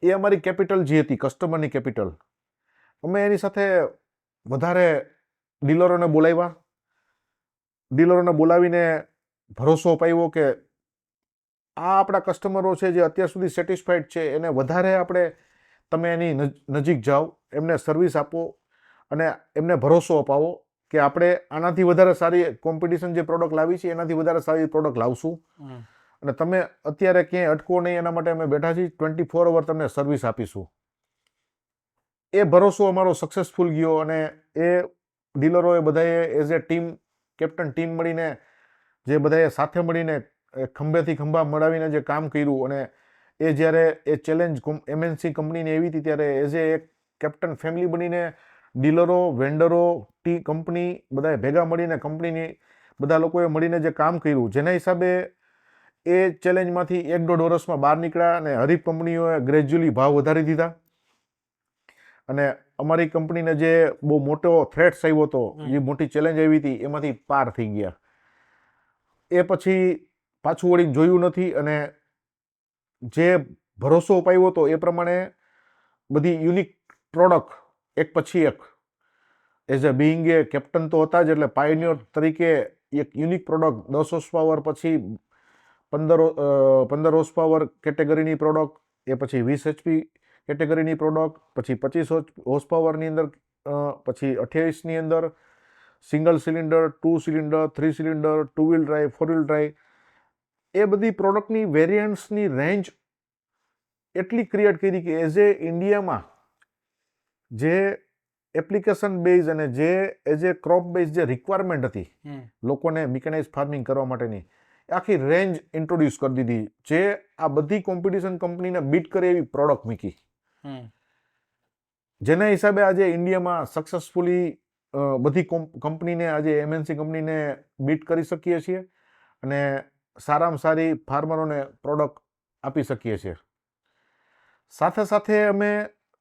એ અમારી કેપિટલ જે હતી, કસ્ટમરની કેપિટલ. અમે એની સાથે વધારે ડીલરોને બોલાવ્યા, ડીલરોને બોલાવીને ભરોસો અપાવ્યો કે આ આપણા કસ્ટમરો છે જે અત્યાર સુધી સેટિસ્ફાઈડ છે, એને વધારે આપણે તમે એની નજીક જાઓ, એમને સર્વિસ આપો અને એમને ભરોસો અપાવો કે આપણે આનાથી વધારે સારી કોમ્પિટિશન જે પ્રોડક્ટ લાવી છે એનાથી વધારે સારી પ્રોડક્ટ લાવશું અને તમે અત્યારે ક્યાંય અટકો નહીં, એના માટે અમે બેઠા છીએ, 24 અવર તમને સર્વિસ આપીશું. એ ભરોસો અમારો સક્સેસફુલ ગયો અને એ ડીલરોએ બધાએ as a team, captain team મળીને, જે બધાએ સાથે મળીને ખંભેથી ખંભા મળાવીને જે કામ કર્યું અને એ જ્યારે એ ચેલેન્જ MNC કંપનીને એવી હતી ત્યારે એઝ એ એક કેપ્ટન ફેમિલી બનીને ડીલરો, વેન્ડરો, કંપની બધાએ ભેગા મળીને, કંપનીની બધા લોકોએ મળીને જે કામ કર્યું, જેના હિસાબે એ ચેલેન્જમાંથી 1-1.5 વર્ષમાં બહાર નીકળ્યા અને હરીફ કંપનીઓએ ગ્રેજ્યુઅલી ભાવ વધારી દીધા અને અમારી કંપનીને જે બહુ મોટો થ્રેટ્સ આવ્યો હતો, જે મોટી ચેલેન્જ આવી હતી, એમાંથી પાર થઈ ગયા. એ પછી પાછું વળીને જોયું નથી, અને જે ભરોસો અપાવ્યો હતો એ પ્રમાણે બધી યુનિક પ્રોડક્ટ એક પછી એક as a Bing A captain તો હતા જ, એટલે પાયોનિયર તરીકે એક યુનિક પ્રોડક્ટ 10 હોર્સ પાવર, પછી 15 હોર્સ પાવર કેટેગરીની પ્રોડક્ટ, એ પછી 20 HP કેટેગરીની પ્રોડક્ટ, પછી 25 હોર્સ પાવરની અંદર, પછી 28ની અંદર single cylinder, 2 cylinder, 3 cylinder, 2 wheel drive, 4 wheel drive, એ બધી પ્રોડક્ટની વેરિયન્ટ્સની રેન્જ એટલી ક્રિએટ કરી કે એઝ એ ઇન્ડિયામાં જે એપ્લિકેશન બેઝ અને જે એઝ એ ક્રોપ બેઝ જે રિક્વાયરમેન્ટ હતી લોકોને મિકેનાઇઝ ફાર્મિંગ કરવા માટેની, આખી રેન્જ ઇન્ટ્રોડ્યુસ કરી દીધી, જે આ બધી કોમ્પિટિશન કંપનીને બીટ કરે એવી પ્રોડક્ટ મૂકી, જેના હિસાબે આજે ઇન્ડિયામાં સક્સેસફુલી બધી કંપનીને, આજે MNC કંપનીને બીટ કરી શકીએ છીએ અને સારામાં સારી ફાર્મરોને પ્રોડક્ટ આપી શકીએ છીએ. સાથે સાથે અમે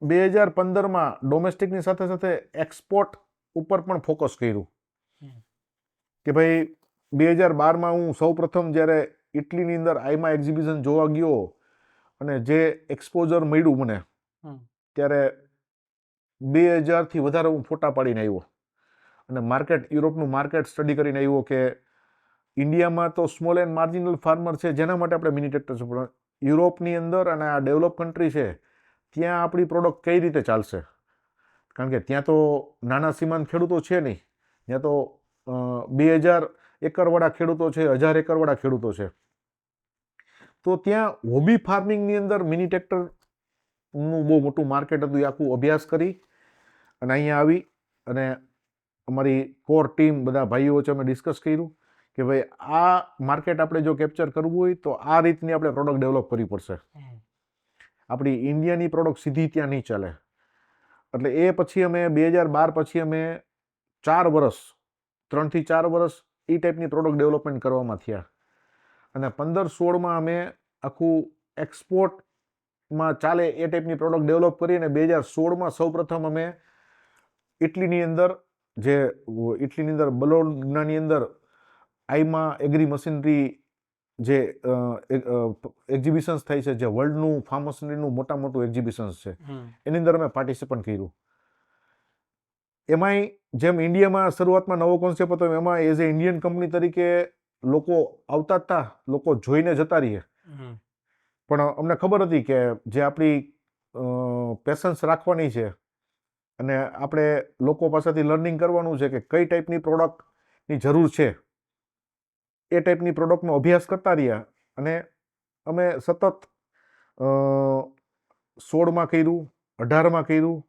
2015માં ડોમેસ્ટિકની સાથે સાથે એક્સપોર્ટ ઉપર પણ ફોકસ કર્યું કે ભાઈ 2012માં હું સૌ પ્રથમ જ્યારે ઇટલીની અંદર આઈમા એક્ઝિબિશન જોવા ગયો અને જે એક્સપોઝર મળ્યું મને, ત્યારે 2000થી વધારે હું ફોટા પાડીને આવ્યો અને યુરોપનું માર્કેટ સ્ટડી કરીને આવ્યો કે ઇન્ડિયામાં તો સ્મોલ એન્ડ માર્જિનલ ફાર્મર છે, જેના માટે આપણે મિની ટ્રેક્ટર છે, પણ યુરોપની અંદર અને આ ડેવલપ કન્ટ્રી છે, ત્યાં આપણી પ્રોડક્ટ કઈ રીતે ચાલશે? કારણ કે ત્યાં તો નાના સીમાંત ખેડૂતો છે નહીં, ત્યાં તો 2000 એકરવાળા ખેડૂતો છે, 1000 એકરવાળા ખેડૂતો છે. તો ત્યાં હોબી ફાર્મિંગની અંદર મિની ટ્રેક્ટરનું બહુ મોટું માર્કેટ હતું. એ આખું અભ્યાસ કરી અને અહીંયા આવી અને અમારી કોર ટીમ, બધા ભાઈઓ વચ્ચે અમે ડિસ્કસ કર્યું કે ભાઈ આ માર્કેટ આપણે જો કેપ્ચર કરવું હોય તો આ રીતની આપણે પ્રોડક્ટ ડેવલપ કરવી પડશે. આપણી ઇન્ડિયાની પ્રોડક્ટ સીધી ત્યાં નહીં ચાલે. એટલે એ પછી અમે 2012 પછી અમે 4 વર્ષ, 3 થી 4 વર્ષ એ ટાઈપની પ્રોડક્ટ ડેવલપમેન્ટ કરવામાં થયા અને 15-16માં અમે આખું એક્સપોર્ટમાં ચાલે એ ટાઈપની પ્રોડક્ટ ડેવલપ કરી અને 2016માં સૌપ્રથમ અમે ઇટલીની અંદર બલોગ્નાની અંદર આઈમા એગ્રી મશીનરી જે એક્ઝિબિશન્સ થાય છે, જે વર્લ્ડનું ફાર્મ મશીનરીનું મોટું એક્ઝિબિશન્સ છે, એની અંદર અમે પાર્ટિસિપેટ કર્યું. એમાંય જેમ ઇન્ડિયામાં શરૂઆતમાં નવો કોન્સેપ્ટ હતો, એમાં એઝ એ ઇન્ડિયન કંપની તરીકે લોકો આવતા હતા, લોકો જોઈને જતા રહીએ, પણ અમને ખબર હતી કે જે આપણી પેશન્સ રાખવાની છે અને આપણે લોકો પાસેથી લર્નિંગ કરવાનું છે કે કઈ ટાઈપની પ્રોડક્ટની જરૂર છે, એ ટાઈપની પ્રોડક્ટનો અભ્યાસ કરતા રહ્યા અને અમે સતત 16માં કર્યું, 18માં કર્યું,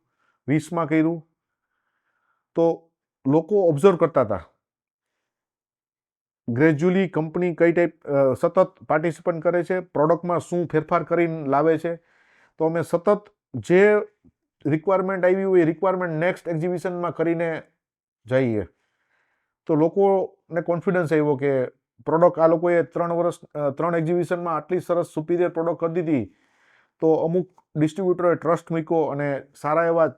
20માં કર્યું. તો લોકો ઓબ્ઝર્વ કરતા હતા ગ્રેજ્યુઅલી કંપની કઈ ટાઈપ સતત પાર્ટિસિપેટ કરે છે, પ્રોડક્ટમાં શું ફેરફાર કરીને લાવે છે. તો અમે સતત જે રિક્વાયરમેન્ટ આવી હોય એ રિક્વાયરમેન્ટ નેક્સ્ટ એક્ઝિબિશનમાં કરીને જઈએ. તો લોકોને કોન્ફિડન્સ આવ્યો કે પ્રોડક્ટ આ લોકોએ 3 એક્ઝિબિશનમાં આટલી સરસ સુપિરિયર પ્રોડક્ટ કરી દીધી, તો અમુક ડિસ્ટ્રીબ્યુટરોએ ટ્રસ્ટ મૂક્યો અને સારા એવા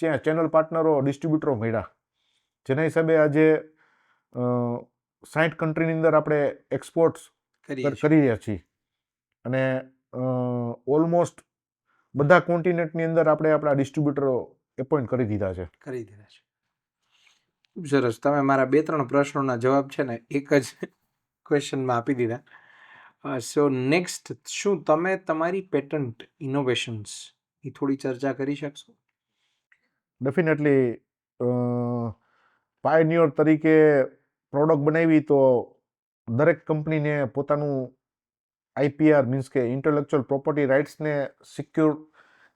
ત્યાં ચેનલ પાર્ટનરો, ડિસ્ટ્રીબ્યુટરો મળ્યા, જેના હિસાબે આજે 60 કન્ટ્રીની અંદર આપણે એક્સપોર્ટ્સ કરી રહ્યા છીએ અને ઓલમોસ્ટ બધા કોન્ટિનેન્ટની અંદર આપણે આપણા ડિસ્ટ્રીબ્યુટરો એપોઇન્ટ કરી દીધા છે. ખૂબ સરસ. તમે મારા 2-3 પ્રશ્નોના જવાબ છે ને એક જ ક્વેશ્ચનમાં આપી દીધા. સો નેક્સ્ટ, શું તમે તમારી પેટન્ટ ઇનોવેશન્સ એ થોડી ચર્ચા કરી શકશો? ડેફિનેટલી. પાયોનિયર તરીકે પ્રોડક્ટ બનાવી તો દરેક કંપનીને પોતાનું IPR મીન્સ કે ઇન્ટેલેક્ચ્યુઅલ પ્રોપર્ટી રાઇટ્સને સિક્યોર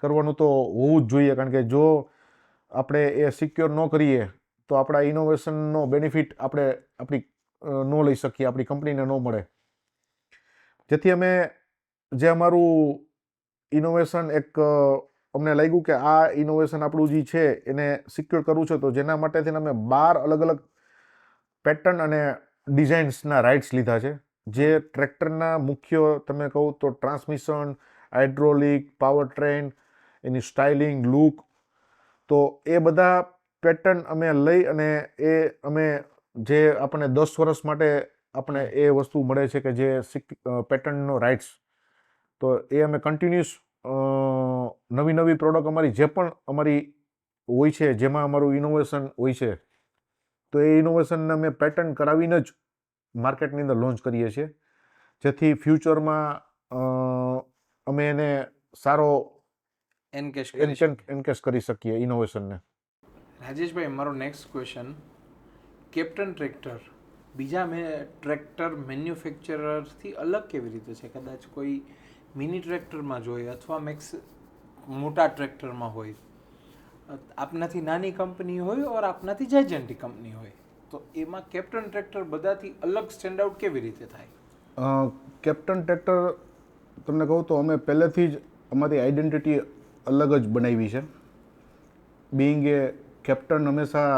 કરવાનું તો હોવું જ જોઈએ, કારણ કે જો આપણે એ સિક્યોર ન કરીએ તો આપણા ઇનોવેશનનો બેનિફિટ આપણી ન લઈ શકીએ, આપણી કંપનીને ન મળે. જેથી અમે જે અમારું ઇનોવેશન અમને લાગ્યું કે આ ઇનોવેશન આપણું જે છે એને સિક્યોર કરવું છે, તો જેના માટે થઈને અમે 12 અલગ અલગ પેટર્ન અને ડિઝાઇન્સના રાઇટ્સ લીધા છે, જે ટ્રેક્ટરના મુખ્ય તમે કહું તો ટ્રાન્સમિશન, હાઇડ્રોલિક, પાવર ટ્રેન, એની સ્ટાઇલિંગ, લુક તો એ બધા પેટર્ન અમે લઈ અને એ અમે જે આપણને 10 વર્ષ માટે આપણે એ વસ્તુ મળે છે કે જે પેટર્નનો રાઇટ્સ, તો એ અમે કન્ટિન્યુઅસ નવી નવી પ્રોડક્ટ અમારી જે પણ અમારી હોય છે જેમાં અમારું ઇનોવેશન હોય છે, તો એ ઇનોવેશનને અમે પેટર્ન કરાવીને જ માર્કેટની અંદર લોન્ચ કરીએ છીએ, જેથી ફ્યુચરમાં અમે એને સારો એનકેશ એન્કેશ કરી શકીએ ઇનોવેશનને. રાજેશભાઈ, મારો નેક્સ્ટ ક્વેશ્ચન, કેપ્ટન ટ્રેક્ટર બીજા ટ્રેક્ટર મેન્યુફેક્ચરરથી અલગ કેવી રીતે છે? કદાચ કોઈ મિની ટ્રેક્ટરમાં જોઈએ અથવા મોટા ટ્રેક્ટરમાં હોય, આપનાથી નાની કંપની હોય ઓર આપનાથી જાયજન્ટી કંપની હોય, તો એમાં કેપ્ટન ટ્રેક્ટર બધાથી અલગ સ્ટેન્ડ આઉટ કેવી રીતે થાય? કેપ્ટન ટ્રેક્ટર તમને કહું તો અમે પહેલેથી જ અમારી આઈડેન્ટિટી અલગ જ બનાવી છે. બિંગ એ કેપ્ટન હંમેશા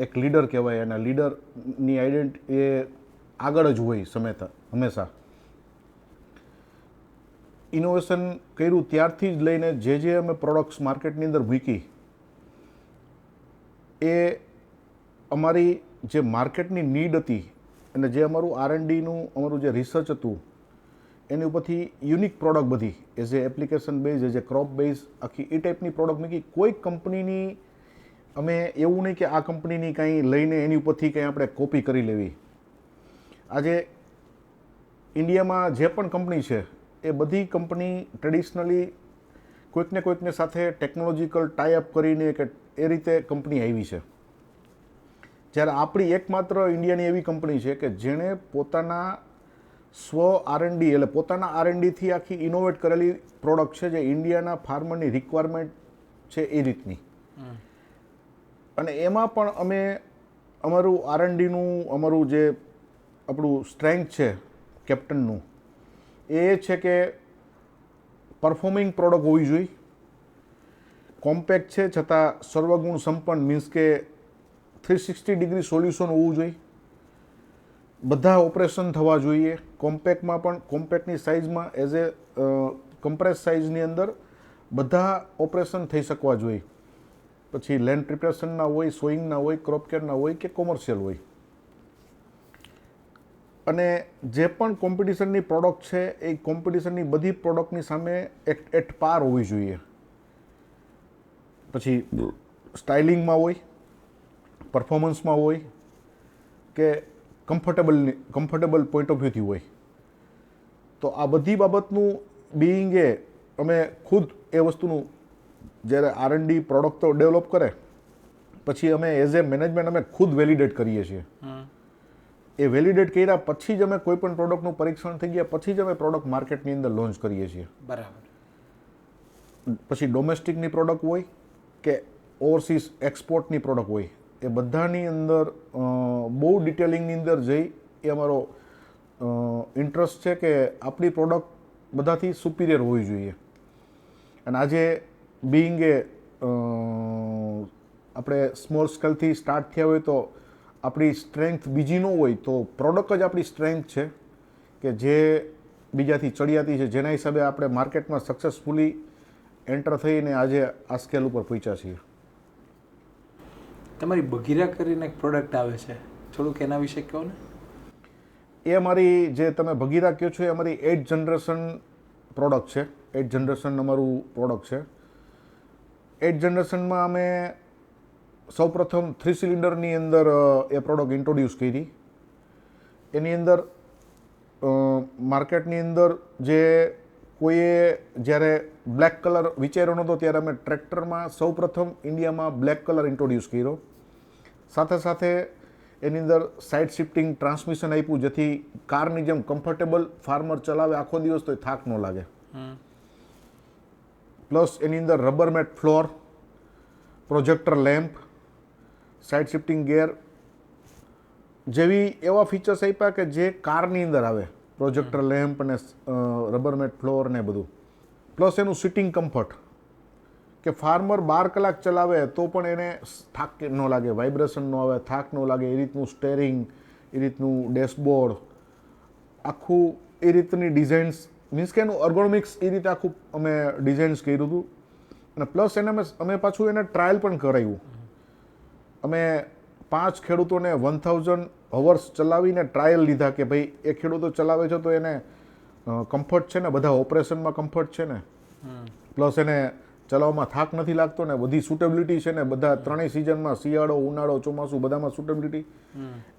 એક લીડર કહેવાય, અને લીડરની આઈડેન્ટિટી એ આગળ જ હોય હંમેશા. ઇનોવેશન કર્યું ત્યારથી જ લઈને જે અમે પ્રોડક્ટ્સ માર્કેટની અંદર મૂકી, એ અમારી જે માર્કેટની નીડ હતી અને જે અમારું R&Dનું અમારું જે રિસર્ચ હતું એની ઉપરથી યુનિક પ્રોડક્ટ બધી as a application base, as a crop base, આખી એ ટાઈપની પ્રોડક્ટ મૂકી. કોઈ કંપનીની અમે એવું નહીં કે આ કંપનીની કંઈ લઈને એની ઉપરથી કંઈ આપણે કોપી કરી લેવી. આજે ઇન્ડિયામાં જે પણ કંપની છે એ બધી કંપની ટ્રેડિશનલી કોઈકને સાથે ટેકનોલોજીકલ ટાઈઅપ કરીને કે એ રીતે કંપની આવી છે. જ્યારે આપણી એકમાત્ર ઇન્ડિયાની એવી કંપની છે કે જેણે પોતાના R&D એટલે પોતાના R&Dથી આખી ઇનોવેટ કરેલી પ્રોડક્ટ છે જે ઇન્ડિયાના ફાર્મરની રિક્વાયરમેન્ટ છે એ રીતની. અને એમાં પણ અમે અમારું R&Dનું અમારું જે આપણું સ્ટ્રેન્થ છે કેપ્ટનનું, એ છે કે પરફોર્મિંગ પ્રોડક્ટ હોવી જોઈએ, કોમ્પેક્ટ છે છતાં સર્વગુણ સંપન્ન, મીન્સ કે 360 ડિગ્રી સોલ્યુશન હોવું જોઈએ, બધા ઓપરેશન થવા જોઈએ. કોમ્પેક્ટમાં પણ કોમ્પેક્ટની સાઇઝમાં એઝ એ કમ્પ્રેસ સાઇઝની અંદર બધા ઓપરેશન થઈ શકવા જોઈએ. પછી લેન્ડ પ્રિપરેશનના હોય, સોઈંગના હોય, ક્રોપ કેરના હોય કે કોમર્શિયલ હોય. અને જે પણ કોમ્પિટિશનની પ્રોડક્ટ છે એ કોમ્પિટિશનની બધી પ્રોડક્ટની સામે એટ પાર હોવી જોઈએ. પછી સ્ટાઇલિંગમાં હોય, પરફોર્મન્સમાં હોય કે કમ્ફર્ટેબલ પોઈન્ટ ઓફ વ્યૂથી હોય. તો આ બધી બાબતનું બિઈંગ એ અમે ખુદ એ વસ્તુનું જ્યારે R&D પ્રોડક્ટ તો ડેવલપ કરે પછી અમે એઝ એ મેનેજમેન્ટ અમે ખુદ વેલિડેટ કરીએ છીએ. એ વેલિડેટ કર્યા પછી જ અમે કોઈ પણ પ્રોડક્ટનું પરીક્ષણ થઈ ગયા પછી જ અમે પ્રોડક્ટ માર્કેટની અંદર લોન્ચ કરીએ છીએ. બરાબર. પછી ડોમેસ્ટિકની પ્રોડક્ટ હોય કે ઓવરસીઝ એક્સપોર્ટની પ્રોડક્ટ હોય, એ બધાની અંદર બહુ ડિટેલિંગની અંદર જઈ એ અમારો ઇન્ટરેસ્ટ છે કે આપણી પ્રોડક્ટ બધાથી સુપિરિયર હોવી જોઈએ. અને આજે બિઈંગ એ આપણે સ્મોલ સ્કેલથી સ્ટાર્ટ થયા હોય તો આપણી સ્ટ્રેન્થ બીજી ન હોય તો પ્રોડક્ટ જ આપણી સ્ટ્રેન્થ છે કે જે બીજાથી ચડિયાતી છે, જેના હિસાબે આપણે માર્કેટમાં સક્સેસફુલી એન્ટર થઈને આજે આ સ્કેલ ઉપર પહોંચ્યા છીએ. તમારી બગીરા કરીને એક પ્રોડક્ટ આવે છે, થોડુંક એના વિશે કહો ને. એ અમારી જે તમે બગીરા કહો છો એ અમારી 8th જનરેશન પ્રોડક્ટ છે. 8th જનરેશન અમારું પ્રોડક્ટ છે. 8th જનરેશનમાં અમે સૌપ્રથમ 3 સિલિન્ડરની અંદર એ પ્રોડક્ટ ઇન્ટ્રોડ્યુસ કરી. એની અંદર માર્કેટની અંદર જે કોઈએ જ્યારે બ્લેક કલર વિચાર્યો નહોતો ત્યારે અમે ટ્રેક્ટરમાં સૌપ્રથમ ઇન્ડિયામાં બ્લેક કલર ઇન્ટ્રોડ્યુસ કર્યો. સાથે સાથે એની અંદર સાઇડ શિફ્ટિંગ ટ્રાન્સમિશન આપ્યું જેથી કારની જેમ કમ્ફર્ટેબલ ફાર્મર ચલાવે આખો દિવસ તો થાક ન લાગે. પ્લસ એની અંદર rubber mat floor, projector lamp, side shifting gear જેવી એવા ફીચર્સ આપ્યા કે જે કારની અંદર આવે, પ્રોજેક્ટર લેમ્પ અને રબર મેટ ફ્લોર ને બધું. પ્લસ એનું સિટિંગ કમ્ફર્ટ કે ફાર્મર 12 કલાક ચલાવે તો પણ એને થાક ન લાગે, વાઇબ્રેશન ન આવે, થાક ન લાગે, એ રીતનું સ્ટેરિંગ, એ રીતનું ડેશબોર્ડ, આખું એ રીતની ડિઝાઇન્સ, મીન્સ કે એનું અર્ગોનોમિક્સ એ રીતે આખું અમે ડિઝાઇન્સ કર્યું હતું અને પ્લસ અમે પાછું એને ટ્રાયલ પણ કરાવ્યું. અમે 5 ખેડૂતોને 1000 અવર્સ ચલાવીને ટ્રાયલ લીધા કે ભાઈ એ ખેડૂતો ચલાવે છે તો એને કમ્ફર્ટ છે ને, બધા ઓપરેશનમાં કમ્ફર્ટ છે ને, પ્લસ એને ચલાવવામાં થાક નથી લાગતો ને, બધી સુટેબિલિટી છે ને, બધા ત્રણેય સિઝનમાં શિયાળો, ઉનાળો, ચોમાસું બધામાં સુટેબિલિટી,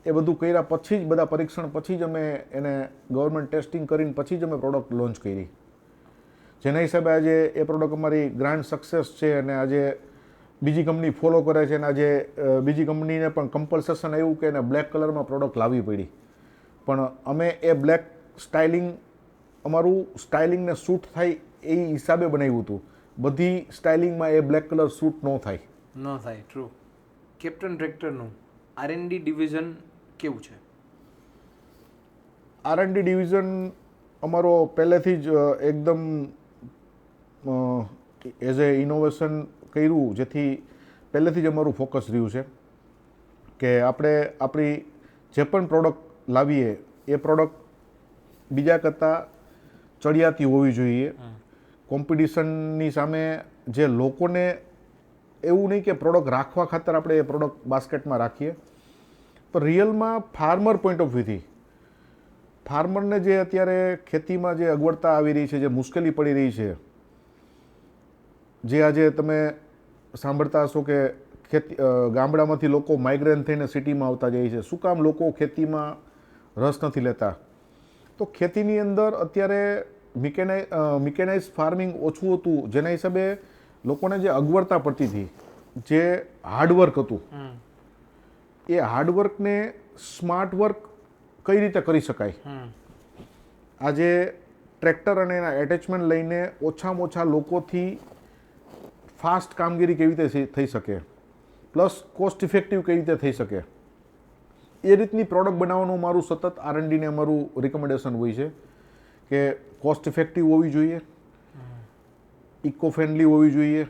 એ બધું કર્યા પછી જ, બધા પરીક્ષણ પછી જ અમે એને ગવર્મેન્ટ ટેસ્ટિંગ કરીને પછી જ અમે પ્રોડક્ટ લોન્ચ કરી. જેના હિસાબે આજે એ પ્રોડક્ટ અમારી ગ્રાન્ડ સક્સેસ છે અને આજે બીજી કંપની ફોલો કરે છે અને આજે બીજી કંપનીને પણ કમ્પલ્સેશન આવ્યું કે એને બ્લેક કલરમાં પ્રોડક્ટ લાવવી પડી. પણ અમે એ બ્લેક સ્ટાઇલિંગ અમારું સ્ટાઇલિંગને સૂટ થાય એ હિસાબે બનાવ્યું હતું. બધી સ્ટાઇલિંગમાં એ બ્લેક કલર સૂટ ન થાય. ટ્રુ. કેપ્ટન ટ્રેક્ટરનું R&D ડિવિઝન કેવું છે? R&D ડિવિઝન અમારો પહેલેથી જ એકદમ એઝ એ ઇનોવેશન કર્યું, જેથી પહેલેથી જ અમારું ફોકસ રહ્યું છે કે આપણે આપણી જે પણ પ્રોડક્ટ લાવીએ એ પ્રોડક્ટ બીજા કરતાં ચડિયાતી હોવી જોઈએ. કોમ્પિટિશનની સામે જે લોકોને એવું નહીં કે પ્રોડક્ટ રાખવા ખાતર આપણે એ પ્રોડક્ટ બાસ્કેટમાં રાખીએ, પણ રિયલમાં ફાર્મર પોઈન્ટ ઓફ વ્યૂથી ફાર્મરને જે અત્યારે ખેતીમાં જે અગવડતા આવી રહી છે, જે મુશ્કેલી પડી રહી છે, જે આજે તમે સાંભળતા હશો કે ગામડામાંથી લોકો માઇગ્રેન થઈને સિટીમાં આવતા જાય છે. શું કામ? લોકો ખેતીમાં રસ નથી લેતા. તો ખેતીની અંદર અત્યારે મિકેનાઇઝ ફાર્મિંગ ઓછું હતું, જેના હિસાબે લોકોને જે અગવડતા પડતી હતી, જે હાર્ડવર્ક હતું, એ હાર્ડવર્કને સ્માર્ટ વર્ક કઈ રીતે કરી શકાય. આજે ટ્રેક્ટર અને એના એટેચમેન્ટ લઈને ઓછામાં ઓછા લોકોથી ફાસ્ટ કામગીરી કેવી રીતે થઈ શકે, પ્લસ કોસ્ટ ઇફેક્ટિવ કેવી રીતે થઈ શકે, એ રીતની પ્રોડક્ટ બનાવવાનું મારું સતત R&Dને અમારું રિકમેન્ડેશન હોય છે કે કોસ્ટ ઇફેક્ટિવ હોવી જોઈએ, ઇકો ફ્રેન્ડલી હોવી જોઈએ,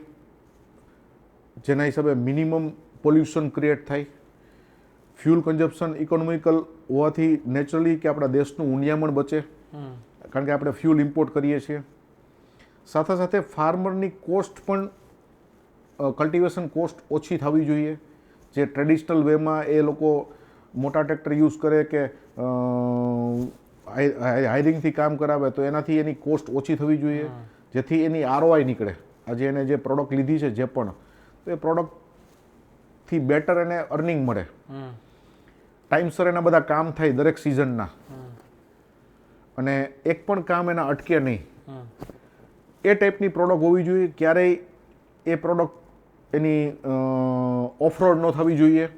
જેના હિસાબે મિનિમમ પોલ્યુશન ક્રિએટ થાય, ફ્યુલ કન્ઝપ્શન ઇકોનોમિકલ હોવાથી નેચરલી કે આપણા દેશનું ઊંડિયામણ બચે, કારણ કે આપણે ફ્યુલ ઇમ્પોર્ટ કરીએ છીએ. સાથે સાથે ફાર્મરની કોસ્ટ પણ કલ્ટિવેશન કોસ્ટ ઓછી થવી જોઈએ. જે ટ્રેડિશનલ વેમાં એ લોકો મોટા ટ્રેક્ટર યુઝ કરે કે હાયરિંગથી કામ કરાવે, તો એનાથી એની કોસ્ટ ઓછી થવી જોઈએ, જેથી એની ROI નીકળે. આજે એને જે પ્રોડક્ટ લીધી છે જે પણ, તો એ પ્રોડક્ટથી બેટર એને અર્નિંગ મળે, ટાઈમસર એના બધા કામ થાય દરેક સિઝનના, અને એક પણ કામ એના અટકે નહીં. એ ટાઈપની પ્રોડક્ટ હોવી જોઈએ. ક્યારેય એ પ્રોડક્ટ એની ઓફરોડ ન થવી જોઈએ,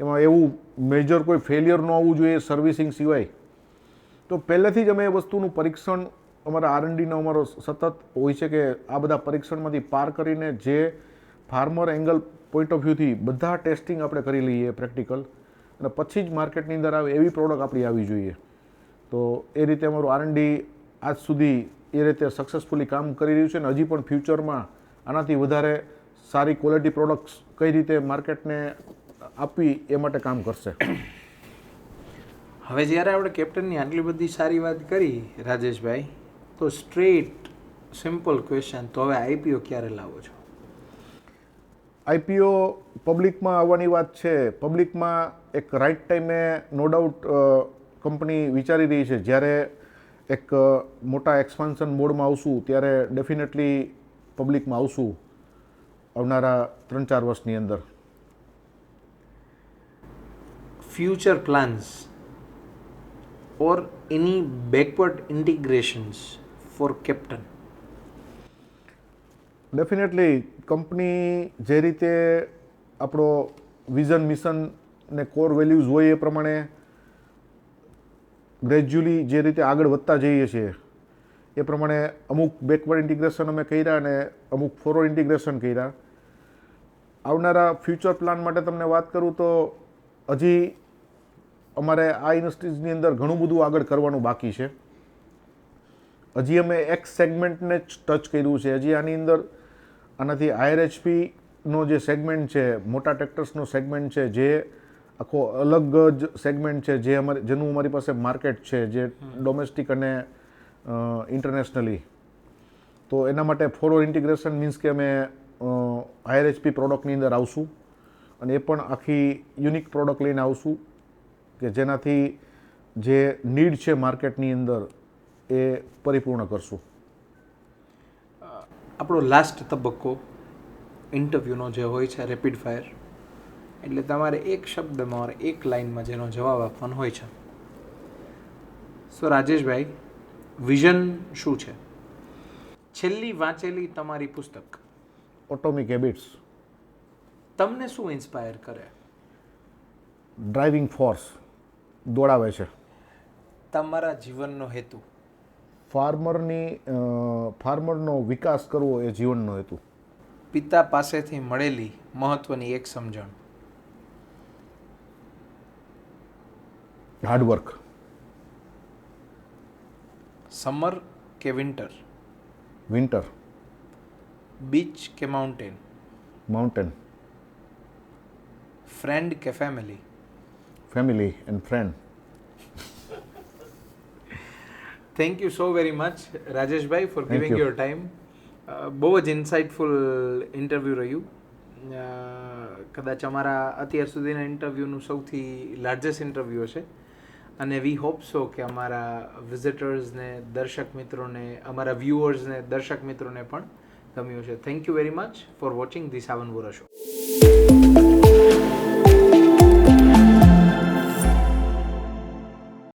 એમાં એવું મેજર કોઈ ફેલિયર ન આવવું જોઈએ સર્વિસિંગ સિવાય. તો પહેલેથી જ અમે એ વસ્તુનું પરીક્ષણ અમારા R&Dનો અમારો સતત હોય છે કે આ બધા પરીક્ષણમાંથી પાર કરીને જે ફાર્મર એંગલ પોઈન્ટ ઓફ વ્યૂથી બધા ટેસ્ટિંગ આપણે કરી લઈએ પ્રેક્ટિકલ, અને પછી જ માર્કેટની અંદર આવે એવી પ્રોડક્ટ આપણી આવી જોઈએ. તો એ રીતે અમારું R&D આજ સુધી એ રીતે સક્સેસફુલી કામ કરી રહ્યું છે, અને હજી પણ ફ્યુચરમાં આનાથી વધારે સારી ક્વોલિટી પ્રોડક્ટ્સ કઈ રીતે માર્કેટને આપવી એ માટે કામ કરશે. હવે જ્યારે આપણે કેપ્ટનની આટલી બધી સારી વાત કરી રાજેશભાઈ, તો સ્ટ્રેટ સિમ્પલ ક્વેશ્ચન, તો હવે IPO ક્યારે લાવો છો? IPO પબ્લિકમાં આવવાની વાત છે. પબ્લિકમાં એક રાઇટ ટાઈમે નો ડાઉટ કંપની વિચારી રહી છે. જ્યારે એક મોટા એક્સપાન્શન મોડમાં આવશું ત્યારે ડેફિનેટલી પબ્લિકમાં આવશું આવનારા 3-4 વર્ષની અંદર. Future plans or any backward integrations for Captain? Definitely company જે રીતે આપણો વિઝન, મિશન ને કોર વેલ્યુઝ હોય એ પ્રમાણે ગ્રેજ્યુઅલી જે રીતે આગળ વધતા જઈએ છીએ એ પ્રમાણે અમુક બેકવર્ડ ઇન્ટિગ્રેશન અમે કર્યા અને અમુક ફોરવર્ડ ઇન્ટિગ્રેશન કર્યા. આવનારા ફ્યુચર પ્લાન માટે તમને વાત કરું તો હજી અમારે આ ઇન્ડસ્ટ્રીઝની અંદર ઘણું બધું આગળ કરવાનું બાકી છે. હજી અમે એક સેગમેન્ટને જ ટચ કર્યું છે. હજી આની અંદર આનાથી IRHPનો જે સેગમેન્ટ છે, મોટા ટ્રેક્ટર્સનો સેગમેન્ટ છે, જે આખો અલગ જ સેગમેન્ટ છે, જેનું અમારી પાસે માર્કેટ છે, જે ડોમેસ્ટિક અને ઇન્ટરનેશનલી. તો એના માટે ફોરવર્ડ ઇન્ટિગ્રેશન મીન્સ કે અમે હાયર એચપી પ્રોડક્ટની અંદર આવશું અને એ પણ આખી યુનિક પ્રોડક્ટ લઈને આવશું કે જેનાથી જે નીડ છે માર્કેટની અંદર એ પરિપૂર્ણ કરશું. આપણો લાસ્ટ તબક્કો ઇન્ટરવ્યૂનો જે હોય છે રેપિડ ફાયર, એટલે તમારે એક શબ્દમાં એક લાઇનમાં જેનો જવાબ આપવાનો હોય છે. સો રાજેશભાઈ, વિઝન શું છે? છેલ્લી વાંચેલી તમારી પુસ્તક, ઓટોમિક હેબિટ્સ, તમને શું ઇન્સ્પાયર કરે? ડ્રાઇવિંગ ફોર્સ દોડાવે છે. તમારા જીવનનો હેતુ? ફાર્મરનો વિકાસ કરવો એ જીવનનો હેતુ. પિતા પાસેથી મળેલી મહત્વની એક સમજણ? હાર્ડવર્ક. સમર કે વિન્ટર? વિન્ટર. બીચ કે માઉન્ટેન? માઉન્ટેન. ફ્રેન્ડ કે family? Family and friend. Thank you so very much Rajeshbhai for Thank giving you. Your time. બહુ જ ઇન્સાઇટફુલ ઇન્ટરવ્યૂ રહ્યું. કદાચ અમારા અત્યાર સુધીના ઇન્ટરવ્યૂનું સૌથી લાર્જેસ્ટ ઇન્ટરવ્યૂ હશે અને વી હોપ સો કે અમારા વિઝિટર્સને, દર્શક મિત્રોને, અમારા વ્યુઅર્સને, દર્શક મિત્રોને પણ ગમ્યું છે. Thank you very much for watching the Savan Vora show.